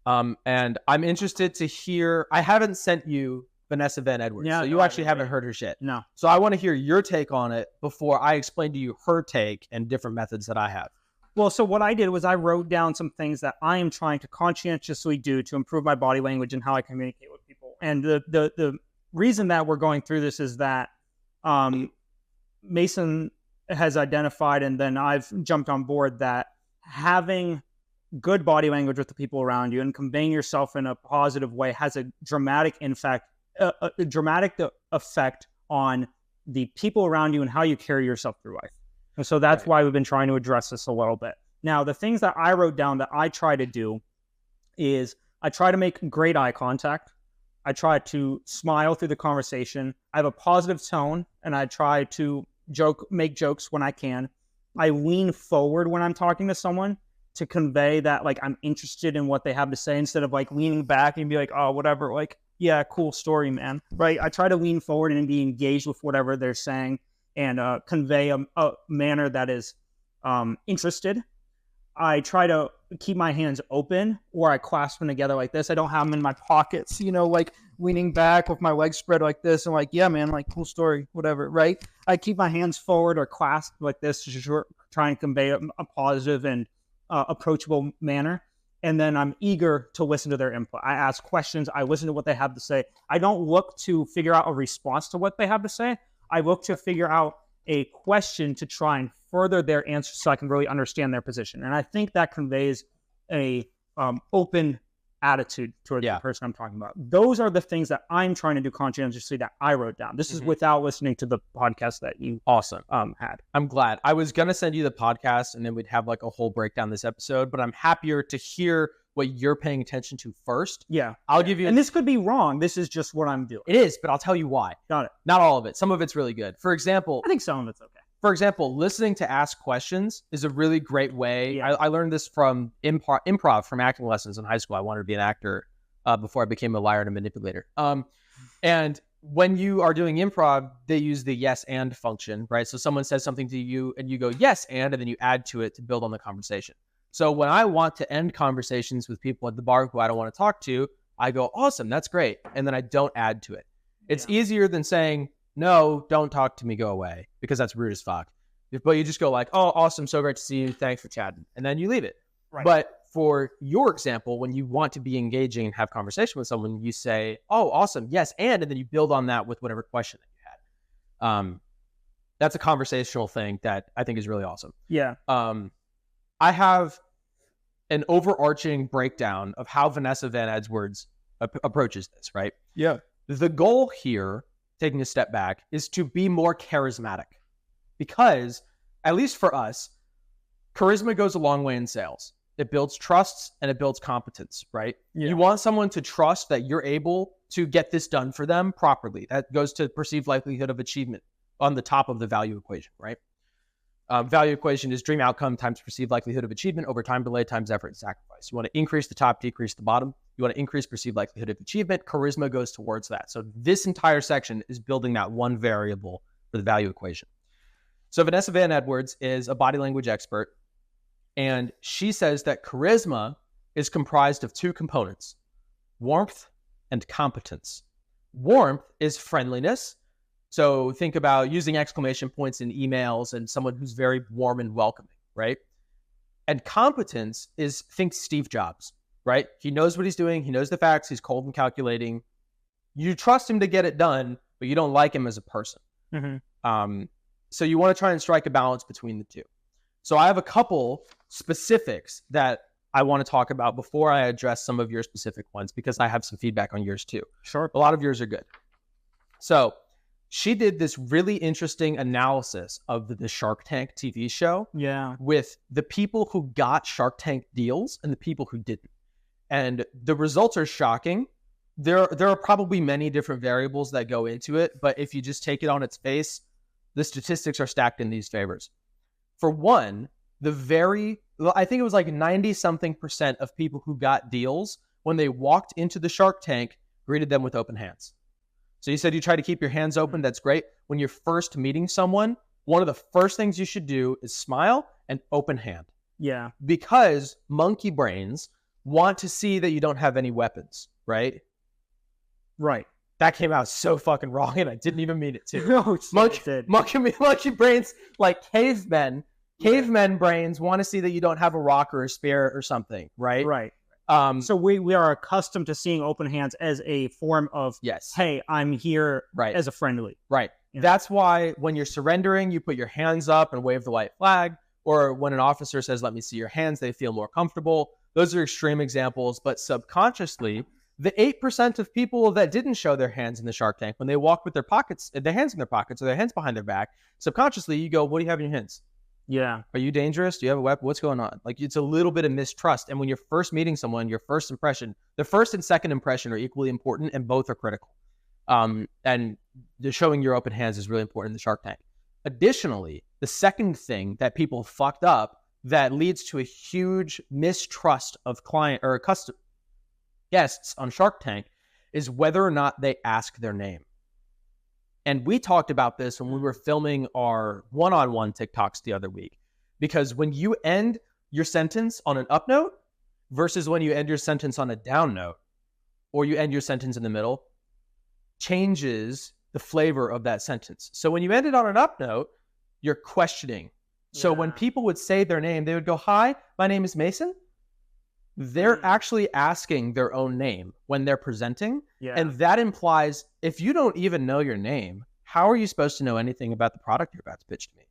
And I'm interested to hear, I haven't sent you Vanessa Van Edwards, so you actually haven't heard her shit. No. So I want to hear your take on it before I explain to you her take and different methods that I have. Well, so what I did was I wrote down some things that I am trying to conscientiously do to improve my body language and how I communicate with people. And the reason that we're going through this is that Mason has identified, and then I've jumped on board, that having good body language with the people around you and conveying yourself in a positive way has a dramatic effect on the people around you and how you carry yourself through life. And so that's why we've been trying to address this a little bit. Now, the things that I wrote down that I try to do is I try to make great eye contact. I try to smile through the conversation. I have a positive tone, and I try to make jokes when I can. I lean forward when I'm talking to someone to convey that, like, I'm interested in what they have to say, instead of like leaning back and be like, "Oh, whatever, like, yeah, cool story, man." Right? I try to lean forward and be engaged with whatever they're saying and convey a manner that is interested. I try to keep my hands open, or I clasp them together like this. I don't have them in my pockets, like leaning back with my legs spread like this and like, "Yeah, man, like, cool story, whatever," right? I keep my hands forward or clasped like this to try and convey a positive and approachable manner. And then I'm eager to listen to their input. I ask questions. I listen to what they have to say. I don't look to figure out a response to what they have to say. I look to figure out a question to try and further their answer so I can really understand their position. And I think that conveys a open attitude towards the person I'm talking about. Those are the things that I'm trying to do conscientiously that I wrote down. This is without listening to the podcast that you had. I'm glad. I was going to send you the podcast and then we'd have like a whole breakdown this episode, but I'm happier to hear what you're paying attention to first. Yeah. I'll give you... And this could be wrong. This is just what I'm doing. It is, but I'll tell you why. Got it. Not all of it. Some of it's really good. For example... I think some of it's okay. For example, listening to ask questions is a really great way. Yeah. I learned this from improv from acting lessons in high school. I wanted to be an actor before I became a liar and a manipulator. And when you are doing improv, they use the yes and function, right? So someone says something to you and you go yes and then you add to it to build on the conversation. So when I want to end conversations with people at the bar who I don't want to talk to, I go, awesome, that's great. And then I don't add to it. It's easier than saying, no, don't talk to me, go away, because that's rude as fuck. But you just go like, oh, awesome, so great to see you, thanks for chatting. And then you leave it. Right. But for your example, when you want to be engaging and have conversation with someone, you say, oh, awesome, yes, and then you build on that with whatever question that you had. That's a conversational thing that I think is really awesome. Yeah. I have an overarching breakdown of how Vanessa Van Edwards approaches this, right? Yeah. The goal here, taking a step back, is to be more charismatic. Because, at least for us, charisma goes a long way in sales. It builds trust and it builds competence, right? Yeah. You want someone to trust that you're able to get this done for them properly. That goes to perceived likelihood of achievement on the top of the value equation, right? Value equation is dream outcome times perceived likelihood of achievement over time delay times effort and sacrifice. You want to increase the top, decrease the bottom. You want to increase perceived likelihood of achievement. Charisma goes towards that. So this entire section is building that one variable for the value equation. So Vanessa Van Edwards is a body language expert, and she says that charisma is comprised of two components, warmth and competence. Warmth is friendliness. So think about using exclamation points in emails and someone who's very warm and welcoming, right? And competence is, think Steve Jobs, right? He knows what he's doing. He knows the facts. He's cold and calculating. You trust him to get it done, but you don't like him as a person. Mm-hmm. So you want to try and strike a balance between the two. So I have a couple specifics that I want to talk about before I address some of your specific ones, because I have some feedback on yours too. Sure. A lot of yours are good. So she did this really interesting analysis of the Shark Tank TV show. Yeah. With the people who got Shark Tank deals and the people who didn't. And the results are shocking. There are probably many different variables that go into it, but if you just take it on its face, the statistics are stacked in these favors. For one, I think it was like 90-something% of people who got deals, when they walked into the Shark Tank, greeted them with open hands. So you said you try to keep your hands open. That's great. When you're first meeting someone, one of the first things you should do is smile and open hand. Yeah. Because monkey brains want to see that you don't have any weapons, right? Right. That came out so fucking wrong, and I didn't even mean it to. No, monkey brains, like cavemen brains want to see that you don't have a rock or a spear or something, right? Right. So we are accustomed to seeing open hands as a form of, yes, hey, I'm here as a friendly. Right. You know? That's why when you're surrendering, you put your hands up and wave the white flag, or when an officer says, let me see your hands, they feel more comfortable. Those are extreme examples, but subconsciously, the 8% of people that didn't show their hands in the Shark Tank, when they walk with their hands in their pockets or their hands behind their back, subconsciously you go, what do you have in your hands? Yeah. Are you dangerous? Do you have a weapon? What's going on? Like, it's a little bit of mistrust. And when you're first meeting someone, your first impression, the first and second impression are equally important, and both are critical. And the showing your open hands is really important in the Shark Tank. Additionally, the second thing that people fucked up that leads to a huge mistrust of client or guests on Shark Tank is whether or not they ask their name. And we talked about this when we were filming our one-on-one TikToks the other week, because when you end your sentence on an up note versus when you end your sentence on a down note, or you end your sentence in the middle, changes the flavor of that sentence. So when you end it on an up note, you're questioning. So when people would say their name, they would go, hi, my name is Mason. They're actually asking their own name when they're presenting. Yeah. And that implies, if you don't even know your name, how are you supposed to know anything about the product you're about to pitch to me?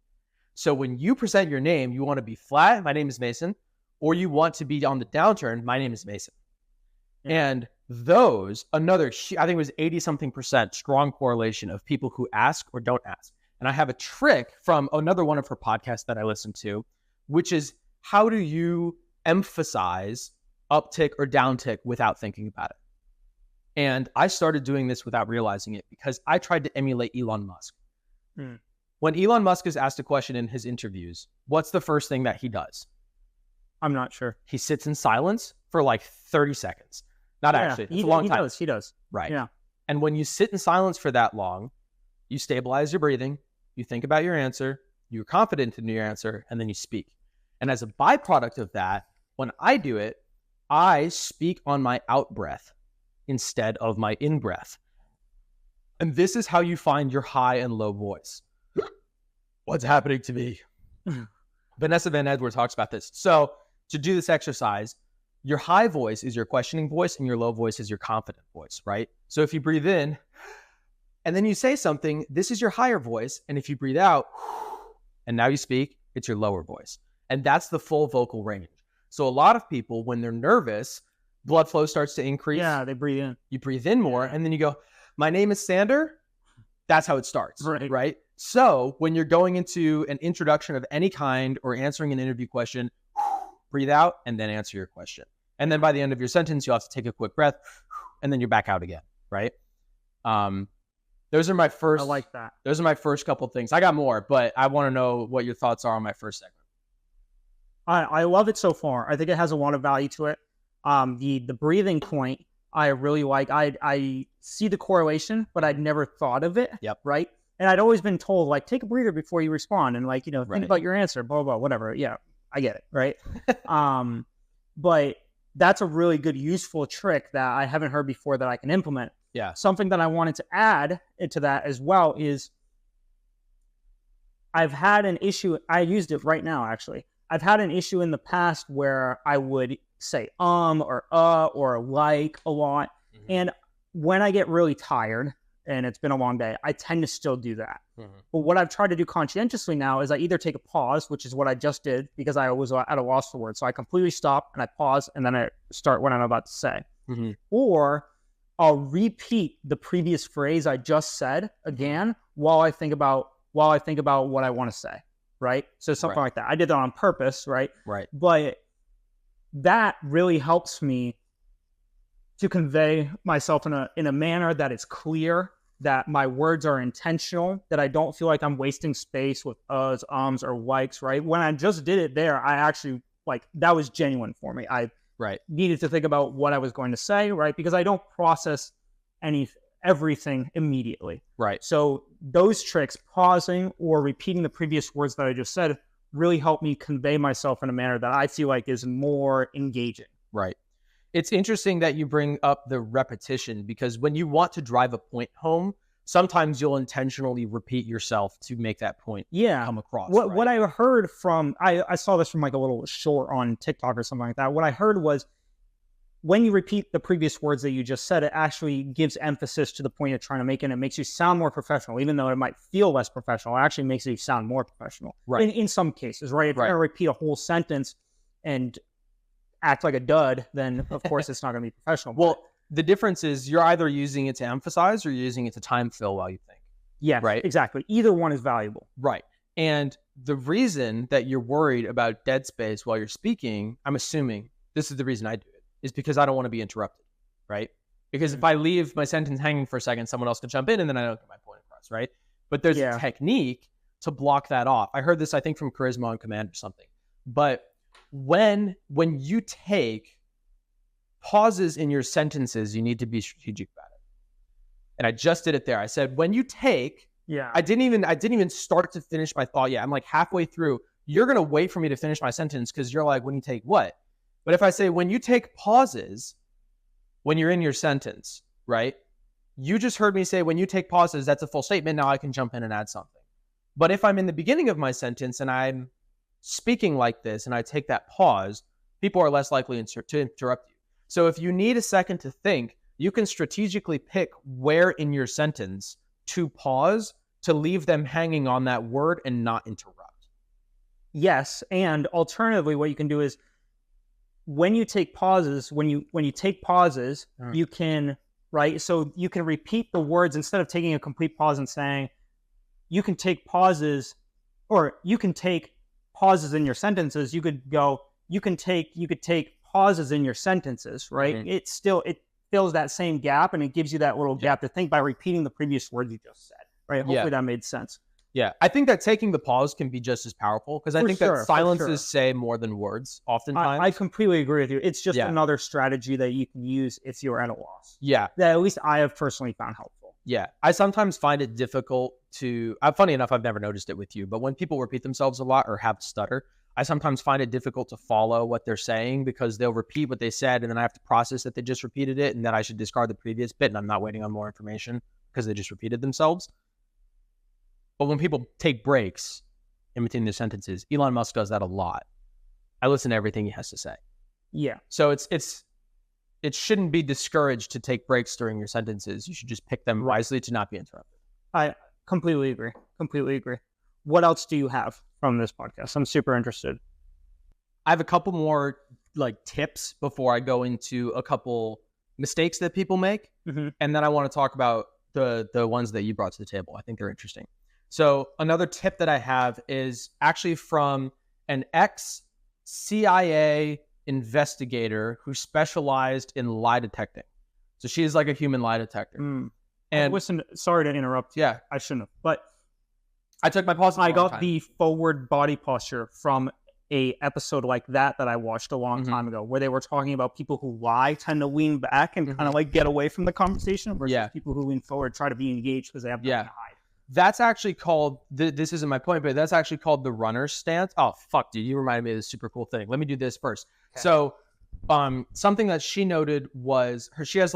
So when you present your name, you want to be flat, my name is Mason, or you want to be on the downturn, my name is Mason. Yeah. And those, I think it was 80-something% strong correlation of people who ask or don't ask. And I have a trick from another one of her podcasts that I listened to, which is, how do you emphasize uptick or downtick without thinking about it? And I started doing this without realizing it, because I tried to emulate Elon Musk. When Elon Musk is asked a question in his interviews, what's the first thing that he does? I'm not sure. He sits in silence for like 30 seconds. Not actually. It's a long time. He does. Right. Yeah. And when you sit in silence for that long, you stabilize your breathing, you think about your answer, you're confident in your answer, and then you speak. And as a byproduct of that, when I do it, I speak on my out breath instead of my in breath. And this is how you find your high and low voice. What's happening to me? Vanessa Van Edward talks about this. So to do this exercise, your high voice is your questioning voice and your low voice is your confident voice, right? So if you breathe in and then you say something, this is your higher voice. And if you breathe out and now you speak, it's your lower voice. And that's the full vocal range. So a lot of people, when they're nervous, blood flow starts to increase. Yeah, they breathe in. You breathe in more and then you go, my name is Sander. That's how it starts, right? So when you're going into an introduction of any kind or answering an interview question, breathe out and then answer your question. And then by the end of your sentence, you'll have to take a quick breath and then you're back out again, right? Those are my first. I like that. Those are my first couple things. I got more, but I want to know what your thoughts are on my first segment. I love it so far. I think it has a lot of value to it. The breathing point, I really like. I see the correlation, but I'd never thought of it. Yep. Right. And I'd always been told, like, take a breather before you respond and, like, think Right. about your answer, blah, blah, whatever. Yeah, I get it. Right. But that's a really good, useful trick that I haven't heard before that I can implement. Yeah. Something that I wanted to add into that as well is I've had an issue. I used it right now, actually. I've had an issue in the past where I would say or like a lot. Mhm. And when I get really tired and it's been a long day, I tend to still do that. Mhm. But what I've tried to do conscientiously now is I either take a pause, which is what I just did because I was at a loss for words. So I completely stop and I pause and then I start what I'm about to say. Mhm. Or I'll repeat the previous phrase I just said again while I think about what I want to say. Right. So something Right. like that. I did that on purpose. Right. Right. But that really helps me to convey myself in a manner that is clear, that my words are intentional, that I don't feel like I'm wasting space with uhs, ums, or likes, right? When I just did it there, I actually, that was genuine for me. I Right. needed to think about what I was going to say, right? Because I don't process everything immediately. Right. So those tricks, pausing or repeating the previous words that I just said, really help me convey myself in a manner that I feel like is more engaging. Right. It's interesting that you bring up the repetition because when you want to drive a point home, sometimes you'll intentionally repeat yourself to make that point come across. What I heard from, I saw this from like a little short on TikTok or something like that. What I heard was when you repeat the previous words that you just said, it actually gives emphasis to the point you're trying to make, and it makes you sound more professional, even though it might feel less professional. It actually makes you sound more professional. Right. In some cases, right? If you're going to repeat a whole sentence and act like a dud, then of course it's not going to be professional. Well, the difference is you're either using it to emphasize or you're using it to time fill while you think. Yeah, right. Exactly. Either one is valuable. Right. And the reason that you're worried about dead space while you're speaking, I'm assuming this is the reason I do it, is because I don't want to be interrupted, right? Because if I leave my sentence hanging for a second, someone else can jump in and then I don't get my point across, right? But there's a technique to block that off. I heard this, I think, from Charisma on Command or something. But when you take pauses in your sentences, you need to be strategic about it. And I just did it there. I said, when you take, I didn't even start to finish my thought yet. I'm like halfway through. You're going to wait for me to finish my sentence because you're like, when you take what? But if I say, when you take pauses, when you're in your sentence, right? You just heard me say, when you take pauses, that's a full statement. Now I can jump in and add something. But if I'm in the beginning of my sentence and I'm speaking like this and I take that pause, people are less likely to interrupt you. So if you need a second to think, you can strategically pick where in your sentence to pause to leave them hanging on that word and not interrupt. Yes, and alternatively, what you can do is when you take pauses, you can, right? So you can repeat the words instead of taking a complete pause and saying, you can take pauses, or you can take pauses in your sentences. You could go, you could take pauses in your sentences, right? Mm-hmm. It fills that same gap and it gives you that little gap to think by repeating the previous words you just said, right? Hopefully that made sense. Yeah, I think that taking the pause can be just as powerful because I think that silences say more than words oftentimes. I completely agree with you. It's just another strategy that you can use if you're at a loss. Yeah. That at least I have personally found helpful. Yeah. I sometimes find it difficult to, funny enough, I've never noticed it with you, but when people repeat themselves a lot or have stutter, I sometimes find it difficult to follow what they're saying because they'll repeat what they said and then I have to process that they just repeated it and that I should discard the previous bit and I'm not waiting on more information because they just repeated themselves. But when people take breaks in between their sentences, Elon Musk does that a lot. I listen to everything he has to say. Yeah. So it shouldn't be discouraged to take breaks during your sentences. You should just pick them wisely to not be interrupted. I completely agree. What else do you have from this podcast? I'm super interested. I have a couple more tips before I go into a couple mistakes that people make. Mm-hmm. And then I want to talk about the ones that you brought to the table. I think they're interesting. So another tip that I have is actually from an ex-CIA investigator who specialized in lie detecting. So she is like a human lie detector. And listen, sorry to interrupt. Yeah. I shouldn't have. But I took my pause. I got the forward body posture from a episode like that I watched a long time ago, where they were talking about people who lie tend to lean back and kind of get away from the conversation versus people who lean forward try to be engaged because they have nothing to hide. That's actually called, this isn't my point, but that's actually called the runner's stance. Oh, fuck, dude, you reminded me of this super cool thing. Let me do this first. Okay. So something that she noted was, she has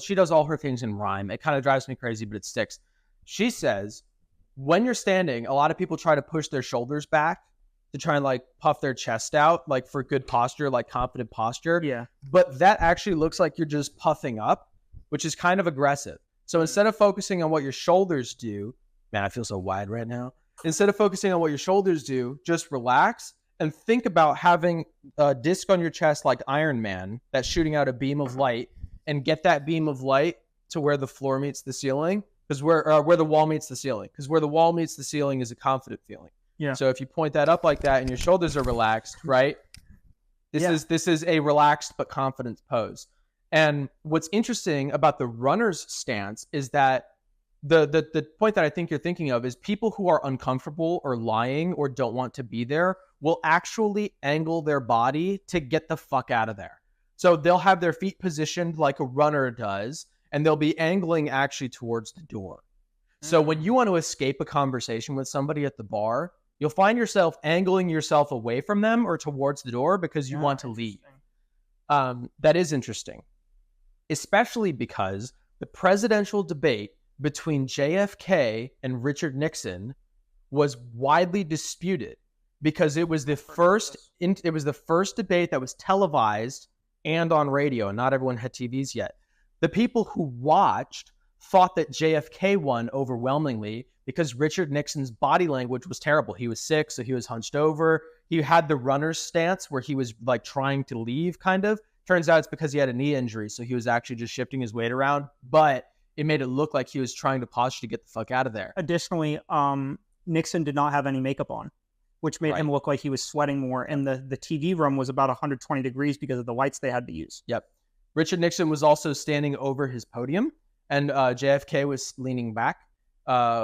she does all her things in rhyme. It kind of drives me crazy, but it sticks. She says, when you're standing, a lot of people try to push their shoulders back to try and puff their chest out, for good posture, confident posture. Yeah. But that actually looks like you're just puffing up, which is kind of aggressive. So instead of focusing on what your shoulders do, man, I feel so wide right now. Instead of focusing on what your shoulders do, just relax and think about having a disc on your chest like Iron Man that's shooting out a beam of light and get that beam of light to where the floor meets the ceiling, because where the wall meets the ceiling, because where the wall meets the ceiling is a confident feeling. Yeah. So if you point that up like that and your shoulders are relaxed, right? This is a relaxed but confident pose. And what's interesting about the runner's stance is that the point that I think you're thinking of is people who are uncomfortable or lying or don't want to be there will actually angle their body to get the fuck out of there. So they'll have their feet positioned like a runner does, and they'll be angling actually towards the door. So when you want to escape a conversation with somebody at the bar, you'll find yourself angling yourself away from them or towards the door because you want to leave. That is interesting, especially because the presidential debate between JFK and Richard Nixon was widely disputed because it was the first debate that was televised and on radio, and not everyone had TVs yet. The people who watched thought that JFK won overwhelmingly because Richard Nixon's body language was terrible. He was sick, so he was hunched over. He had the runner's stance where he was trying to leave, kind of. Turns out it's because he had a knee injury, so he was actually just shifting his weight around. But it made it look like he was trying to posture to get the fuck out of there. Additionally, Nixon did not have any makeup on, which made him look like he was sweating more. And the TV room was about 120 degrees because of the lights they had to use. Yep. Richard Nixon was also standing over his podium, and JFK was leaning back,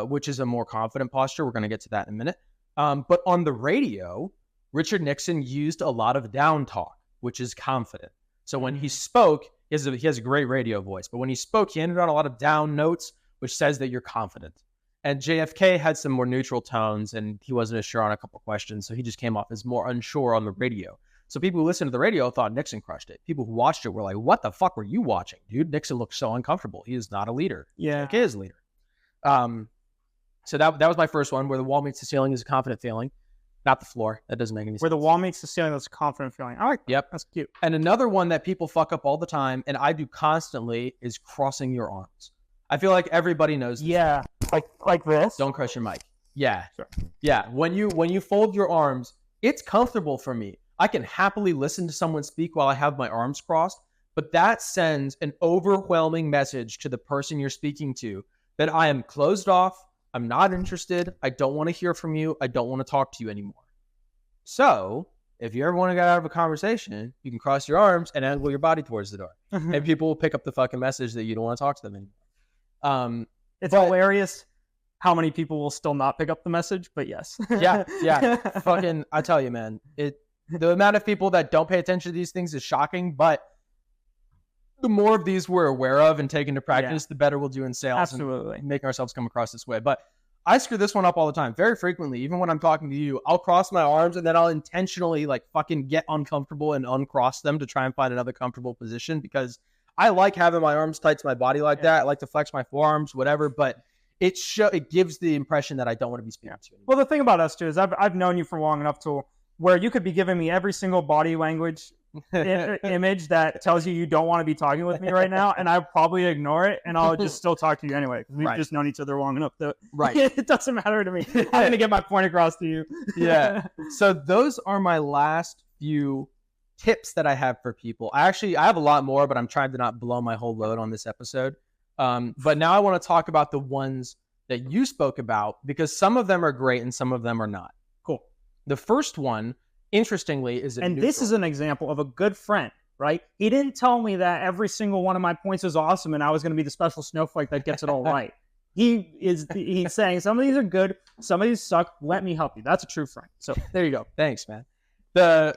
which is a more confident posture. We're going to get to that in a minute. But on the radio, Richard Nixon used a lot of down talk, which is confident. So when he spoke, he has a great radio voice, but when he spoke, he ended on a lot of down notes, which says that you're confident. And JFK had some more neutral tones, and he wasn't as sure on a couple questions, so he just came off as more unsure on the radio. So people who listened to the radio thought Nixon crushed it. People who watched it were like, what the fuck were you watching? Dude, Nixon looks so uncomfortable. He is not a leader. Yeah. JFK is a leader. So that was my first one, where the wall meets the ceiling is a confident feeling. Not the floor. That doesn't make any sense. Where the wall meets the ceiling, that's a confident feeling. I like that. Yep. That's cute. And another one that people fuck up all the time, and I do constantly, is crossing your arms. I feel like everybody knows this. Yeah. Like this. Don't crush your mic. Yeah. Sure. Yeah. When you fold your arms, it's comfortable for me. I can happily listen to someone speak while I have my arms crossed, but that sends an overwhelming message to the person you're speaking to that I am closed off. I'm not interested. I don't want to hear from you. I don't want to talk to you anymore. So if you ever want to get out of a conversation, you can cross your arms and angle your body towards the door. And people will pick up the fucking message that you don't want to talk to them anymore. It's hilarious how many people will still not pick up the message, but yes. Yeah. Fucking, I tell you, man, the amount of people that don't pay attention to these things is shocking, but the more of these we're aware of and take into practice, the better we'll do in sales. Absolutely. And making ourselves come across this way. But I screw this one up all the time, very frequently. Even when I'm talking to you, I'll cross my arms and then I'll intentionally like fucking get uncomfortable and uncross them to try and find another comfortable position, because I like having my arms tight to my body like that. I like to flex my forearms, whatever, but it gives the impression that I don't want to be speaking to you anymore. Well, the thing about us too is I've known you for long enough to where you could be giving me every single body language image that tells you don't want to be talking with me right now, and I'll probably ignore it, and I'll just still talk to you anyway, because we've just known each other long enough that it doesn't matter to me. I'm going to get my point across to you. Yeah. So those are my last few tips that I have for people. I have a lot more, but I'm trying to not blow my whole load on this episode. But now I want to talk about the ones that you spoke about, because some of them are great and some of them are not. Cool. The first one, interestingly, is this is an example of a good friend, right? He didn't tell me that every single one of my points is awesome and I was going to be the special snowflake that gets it all right. He's saying some of these are good, some of these suck. Let me help you. That's a true friend. So there you go. Thanks, man. The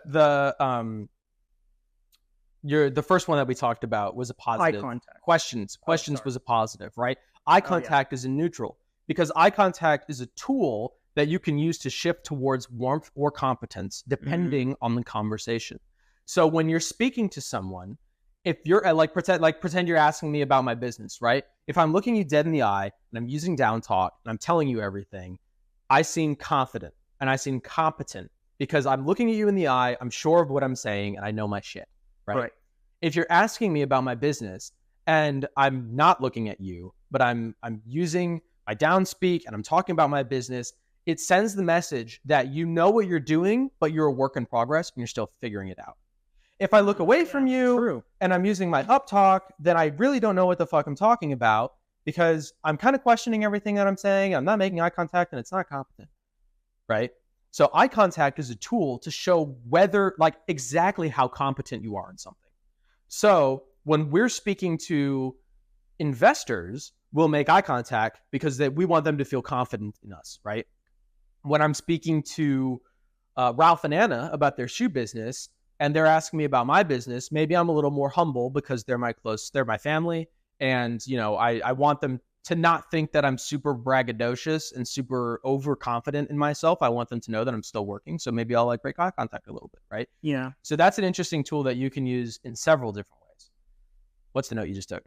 first one that we talked about was a positive. Eye contact. Questions was a positive, right? Eye contact is a neutral, because eye contact is a tool that you can use to shift towards warmth or competence depending on the conversation. So when you're speaking to someone, if you're pretend you're asking me about my business, right? If I'm looking you dead in the eye and I'm using down talk and I'm telling you everything, I seem confident and I seem competent because I'm looking at you in the eye, I'm sure of what I'm saying, and I know my shit, right? If you're asking me about my business and I'm not looking at you, but I'm using my down speak and I'm talking about my business, it sends the message that you know what you're doing, but you're a work in progress and you're still figuring it out. If I look away from you and I'm using my up talk, then I really don't know what the fuck I'm talking about, because I'm kind of questioning everything that I'm saying. I'm not making eye contact and it's not competent, right? So eye contact is a tool to show whether, like, exactly how competent you are in something. So when we're speaking to investors, we'll make eye contact because we want them to feel confident in us, right? When I'm speaking to Ralph and Anna about their shoe business and they're asking me about my business, maybe I'm a little more humble because they're my family. And, you know, I want them to not think that I'm super braggadocious and super overconfident in myself. I want them to know that I'm still working. So maybe I'll like break eye contact a little bit, right? Yeah. So that's an interesting tool that you can use in several different ways. What's the note you just took?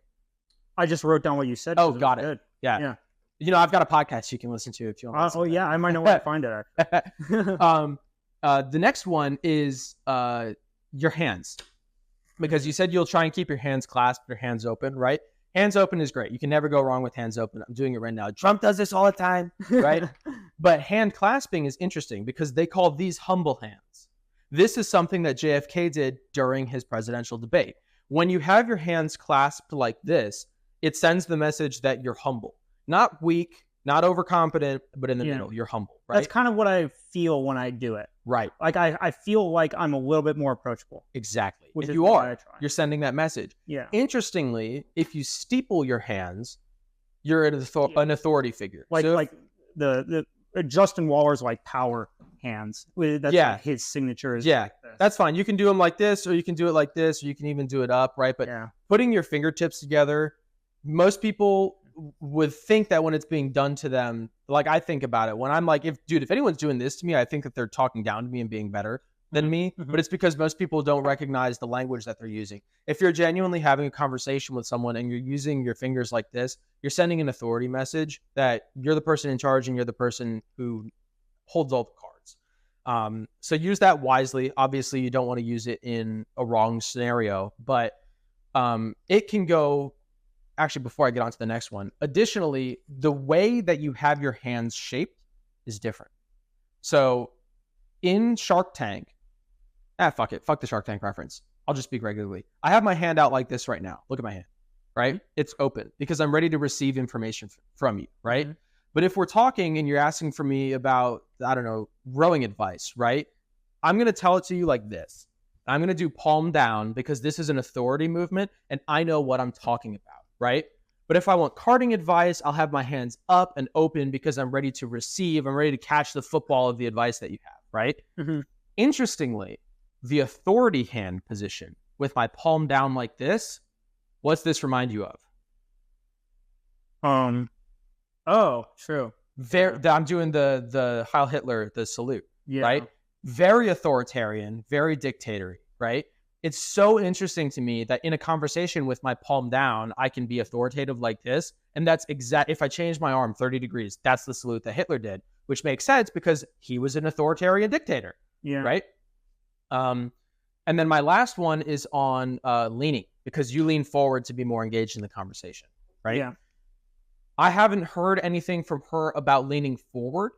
I just wrote down what you said. Oh, got it. Good. Yeah. You know, I've got a podcast you can listen to if you want. Yeah, I might know where to find it. The next one is your hands, because you said you'll try and keep your hands clasped, your hands open, right? Hands open is great. You can never go wrong with hands open. I'm doing it right now. Trump does this all the time, right? But hand clasping is interesting because they call these humble hands. This is something that JFK did during his presidential debate. When you have your hands clasped like this, it sends the message that you're humble. Not weak, not overconfident, but in the middle, you're humble, right? That's kind of what I feel when I do it. Right. Like I feel like I'm a little bit more approachable. Exactly. Which if is you what are, you're sending that message. Yeah. Interestingly, if you steeple your hands, you're an authority figure. Like the Justin Waller's like power hands. That's like his signature. That's fine. You can do them like this, or you can do it like this, or you can even do it up, right? But putting your fingertips together, most people would think that when it's being done to them, like I think about it when I'm like, if anyone's doing this to me, I think that they're talking down to me and being better than me. But it's because most people don't recognize the language that they're using. If you're genuinely having a conversation with someone and you're using your fingers like this, you're sending an authority message that you're the person in charge and you're the person who holds all the cards. So use that wisely. Obviously, you don't want to use it in a wrong scenario, but it can go. Actually, before I get on to the next one, additionally, the way that you have your hands shaped is different. So in Shark Tank, fuck the Shark Tank reference. I'll just speak regularly. I have my hand out like this right now. Look at my hand, right? It's open because I'm ready to receive information from you, right? Mm-hmm. But if we're talking and you're asking for me about, I don't know, rowing advice, right? I'm going to tell it to you like this. I'm going to do palm down because this is an authority movement and I know what I'm talking about. Right? But if I want carding advice, I'll have my hands up and open because I'm ready to receive. I'm ready to catch the football of the advice that you have, right? Mm-hmm. Interestingly, the authority hand position with my palm down like this, what's this remind you of? Oh, true. I'm doing the Heil Hitler, the salute, right? Very authoritarian, very dictatorial, right? It's so interesting to me that in a conversation with my palm down, I can be authoritative like this. And that's if I change my arm 30 degrees, that's the salute that Hitler did, which makes sense because he was an authoritarian dictator, right? And then my last one is on leaning, because you lean forward to be more engaged in the conversation, right? Yeah. I haven't heard anything from her about leaning forward,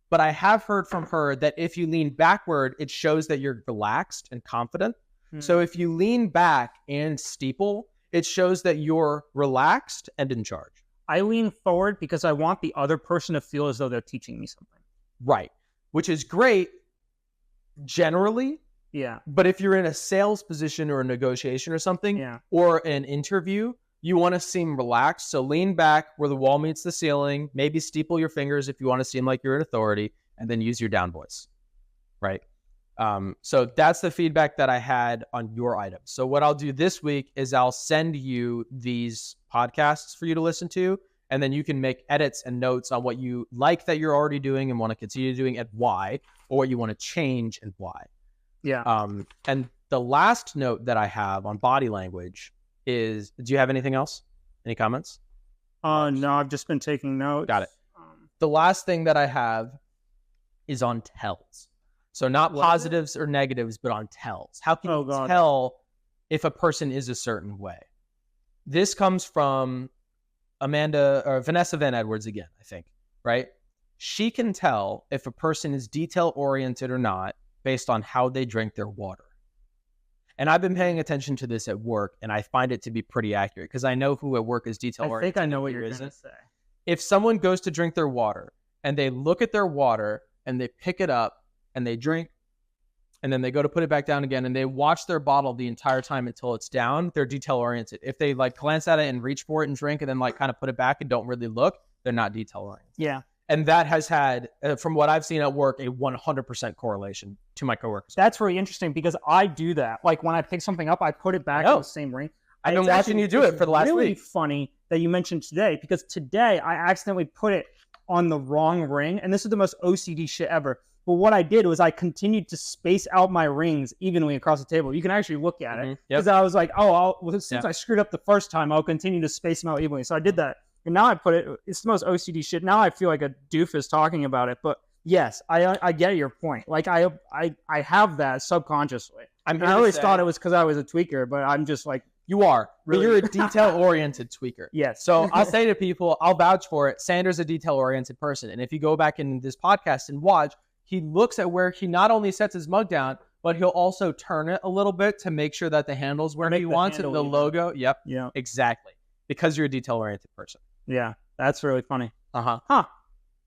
but I have heard from her that if you lean backward, it shows that you're relaxed and confident. So if you lean back and steeple, it shows that you're relaxed and in charge. I lean forward because I want the other person to feel as though they're teaching me something. Right. Which is great generally. Yeah. But if you're in a sales position or a negotiation or something, or an interview, you want to seem relaxed. So lean back where the wall meets the ceiling, maybe steeple your fingers if you want to seem like you're in authority, and then use your down voice, right? So that's the feedback that I had on your items. So what I'll do this week is I'll send you these podcasts for you to listen to, and then you can make edits and notes on what you like that you're already doing and want to continue doing and why, or what you want to change and why. Yeah. And the last note that I have on body language is, do you have anything else? Any comments? No, I've just been taking notes. Got it. The last thing that I have is on tells. So not positives or negatives, but on tells. How can you tell if a person is a certain way? This comes from Vanessa Van Edwards again, I think, right? She can tell if a person is detail-oriented or not based on how they drink their water. And I've been paying attention to this at work, and I find it to be pretty accurate because I know who at work is detail-oriented. I think I know what you're going to say. If someone goes to drink their water and they look at their water and they pick it up and they drink, and then they go to put it back down again, and they watch their bottle the entire time until it's down, they're detail-oriented. If they like glance at it and reach for it and drink and then like kind of put it back and don't really look, they're not detail-oriented. Yeah. And that has had, from what I've seen at work, a 100% correlation to my coworkers. That's really interesting because I do that. Like when I pick something up, I put it back in the same ring. I've been watching you do it for the last week. It's really funny that you mentioned today, because today I accidentally put it on the wrong ring, and this is the most OCD shit ever. But what I did was I continued to space out my rings evenly across the table. You can actually look at it because I was like, since I screwed up the first time, I'll continue to space them out evenly. So I did that. And now I put it, it's the most OCD shit. Now I feel like a doofus talking about it. But yes, I get your point. Like I have that subconsciously. I always thought it was because I was a tweaker, but I'm just like, you are. Really? But you're a detail-oriented tweaker. Yes. So I'll say to people, I'll vouch for it, Sanders a detail-oriented person. And if you go back in this podcast and watch, he looks at where he not only sets his mug down, but he'll also turn it a little bit to make sure that the handle's where he wants it, the logo. Yep. Yeah. Exactly. Because you're a detail-oriented person. Yeah. That's really funny. Uh-huh. Huh.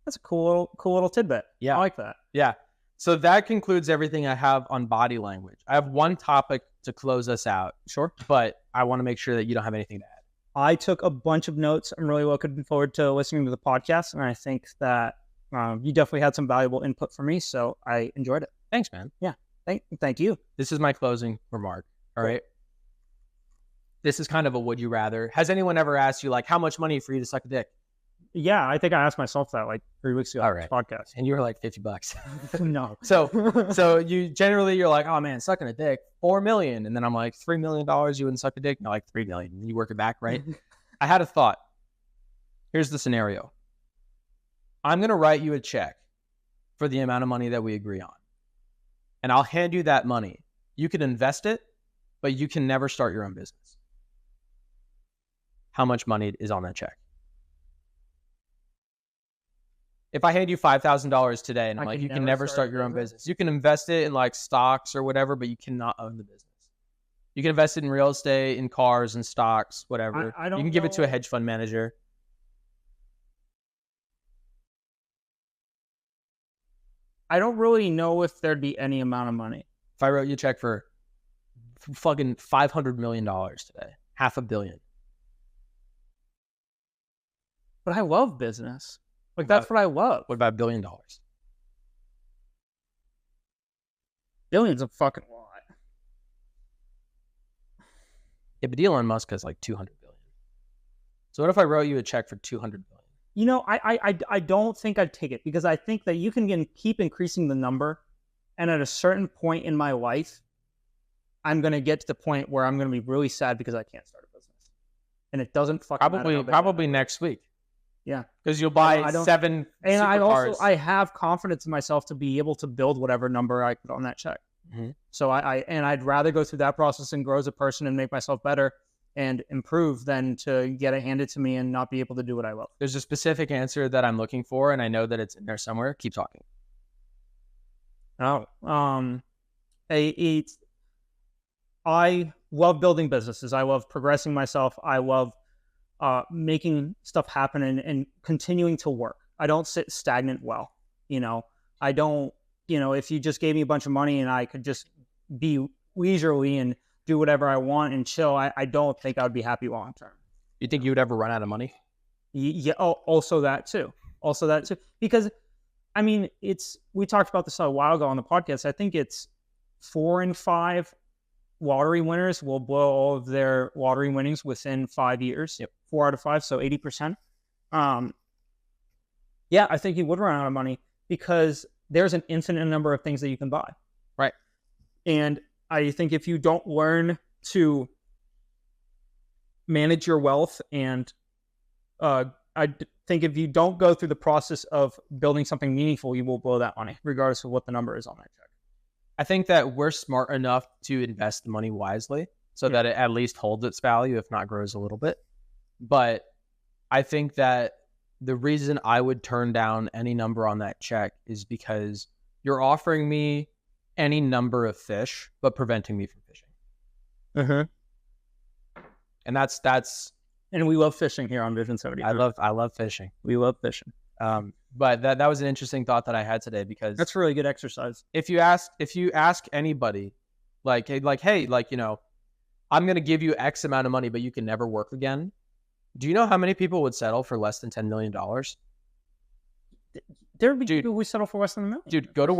That's a cool little tidbit. Yeah. I like that. Yeah. So that concludes everything I have on body language. I have one topic to close us out. Sure. But I want to make sure that you don't have anything to add. I took a bunch of notes. I'm really looking forward to listening to the podcast. And I think that you definitely had some valuable input for me. So I enjoyed it. Thanks, man. Yeah. Thank you. This is my closing remark. All right. This is kind of a would you rather. Has anyone ever asked you, like, how much money for you to suck a dick? Yeah, I think I asked myself that like 3 weeks ago on this podcast. And you were like $50. No. So you're like, oh man, sucking a dick, $4 million. And then I'm like, $3 million, you wouldn't suck a dick? No, like $3 million. You work it back, right? I had a thought. Here's the scenario. I'm going to write you a check for the amount of money that we agree on. And I'll hand you that money. You can invest it, but you can never start your own business. How much money is on that check? If I hand you $5,000 today and I'm like, you can never start your own business. You can invest it in like stocks or whatever, but you cannot own the business. You can invest it in real estate, in cars and stocks, whatever. You can give it to a hedge fund manager. I don't really know if there'd be any amount of money. If I wrote you a check for fucking $500 million today, $500 million. But I love business. Like, that's what I love. What about $1 billion? Billions of fucking lot. Yeah, but Elon Musk has like 200 billion. So what if I wrote you a check for 200 billion? You know, I don't think I'd take it, because I think that you can keep increasing the number, and at a certain point in my life, I'm going to get to the point where I'm going to be really sad because I can't start a business. And it doesn't fucking matter. Probably next week. Yeah. Because you'll buy 7 and supercars. I have confidence in myself to be able to build whatever number I put on that check. Mm-hmm. So I'd rather go through that process and grow as a person and make myself better and improve than to get it handed to me and not be able to do what I love. There's a specific answer that I'm looking for, and I know that it's in there somewhere. Keep talking. Oh, I love building businesses. I love progressing myself. I love making stuff happen and continuing to work. I don't sit stagnant well. I don't, if you just gave me a bunch of money and I could just be leisurely and do whatever I want and chill, I don't think I would be happy long term. You think you would ever run out of money? Yeah. Oh, also that too. Because, I mean, we talked about this a while ago on the podcast. I think it's 4 in 5 lottery winners will blow all of their lottery winnings within 5 years. Yep. 4 out of 5, so 80%. Yeah, I think you would run out of money because there's an infinite number of things that you can buy. Right. And I think if you don't learn to manage your wealth, and I think if you don't go through the process of building something meaningful, you will blow that money, regardless of what the number is on that check. I think that we're smart enough to invest the money wisely so that it at least holds its value, if not grows a little bit. But I think that the reason I would turn down any number on that check is because you're offering me any number of fish, but preventing me from fishing. Mm-hmm. And that's. And we love fishing here on Vision 70. I love fishing. We love fishing. But that was an interesting thought that I had today, because that's really good exercise. If you ask anybody, like, hey, I'm going to give you X amount of money, but you can never work again. Do you know how many people would settle for less than $10 million? There would be people who settle for less than $1 million. Dude, go to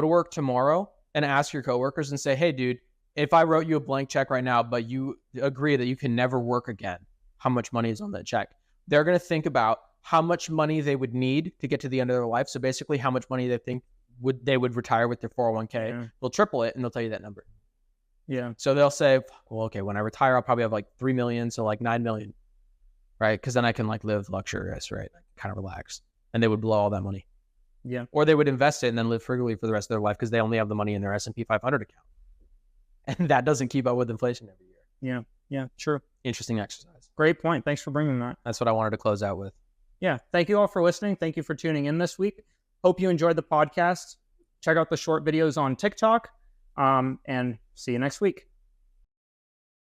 work tomorrow and ask your coworkers and say, hey, dude, if I wrote you a blank check right now, but you agree that you can never work again, how much money is on that check? They're going to think about how much money they would need to get to the end of their life. So basically how much money they think they would retire with their 401k. Yeah. They'll triple it and they'll tell you that number. Yeah. So they'll say, well, okay, when I retire, I'll probably have like 3 million. So like 9 million, right? Cause then I can like live luxurious, right? Kind of relax. And they would blow all that money. Yeah. Or they would invest it and then live frugally for the rest of their life because they only have the money in their S&P 500 account. And that doesn't keep up with inflation every year. Yeah. Yeah. True. Interesting exercise. Great point. Thanks for bringing that. That's what I wanted to close out with. Yeah. Thank you all for listening. Thank you for tuning in this week. Hope you enjoyed the podcast. Check out the short videos on TikTok, and see you next week.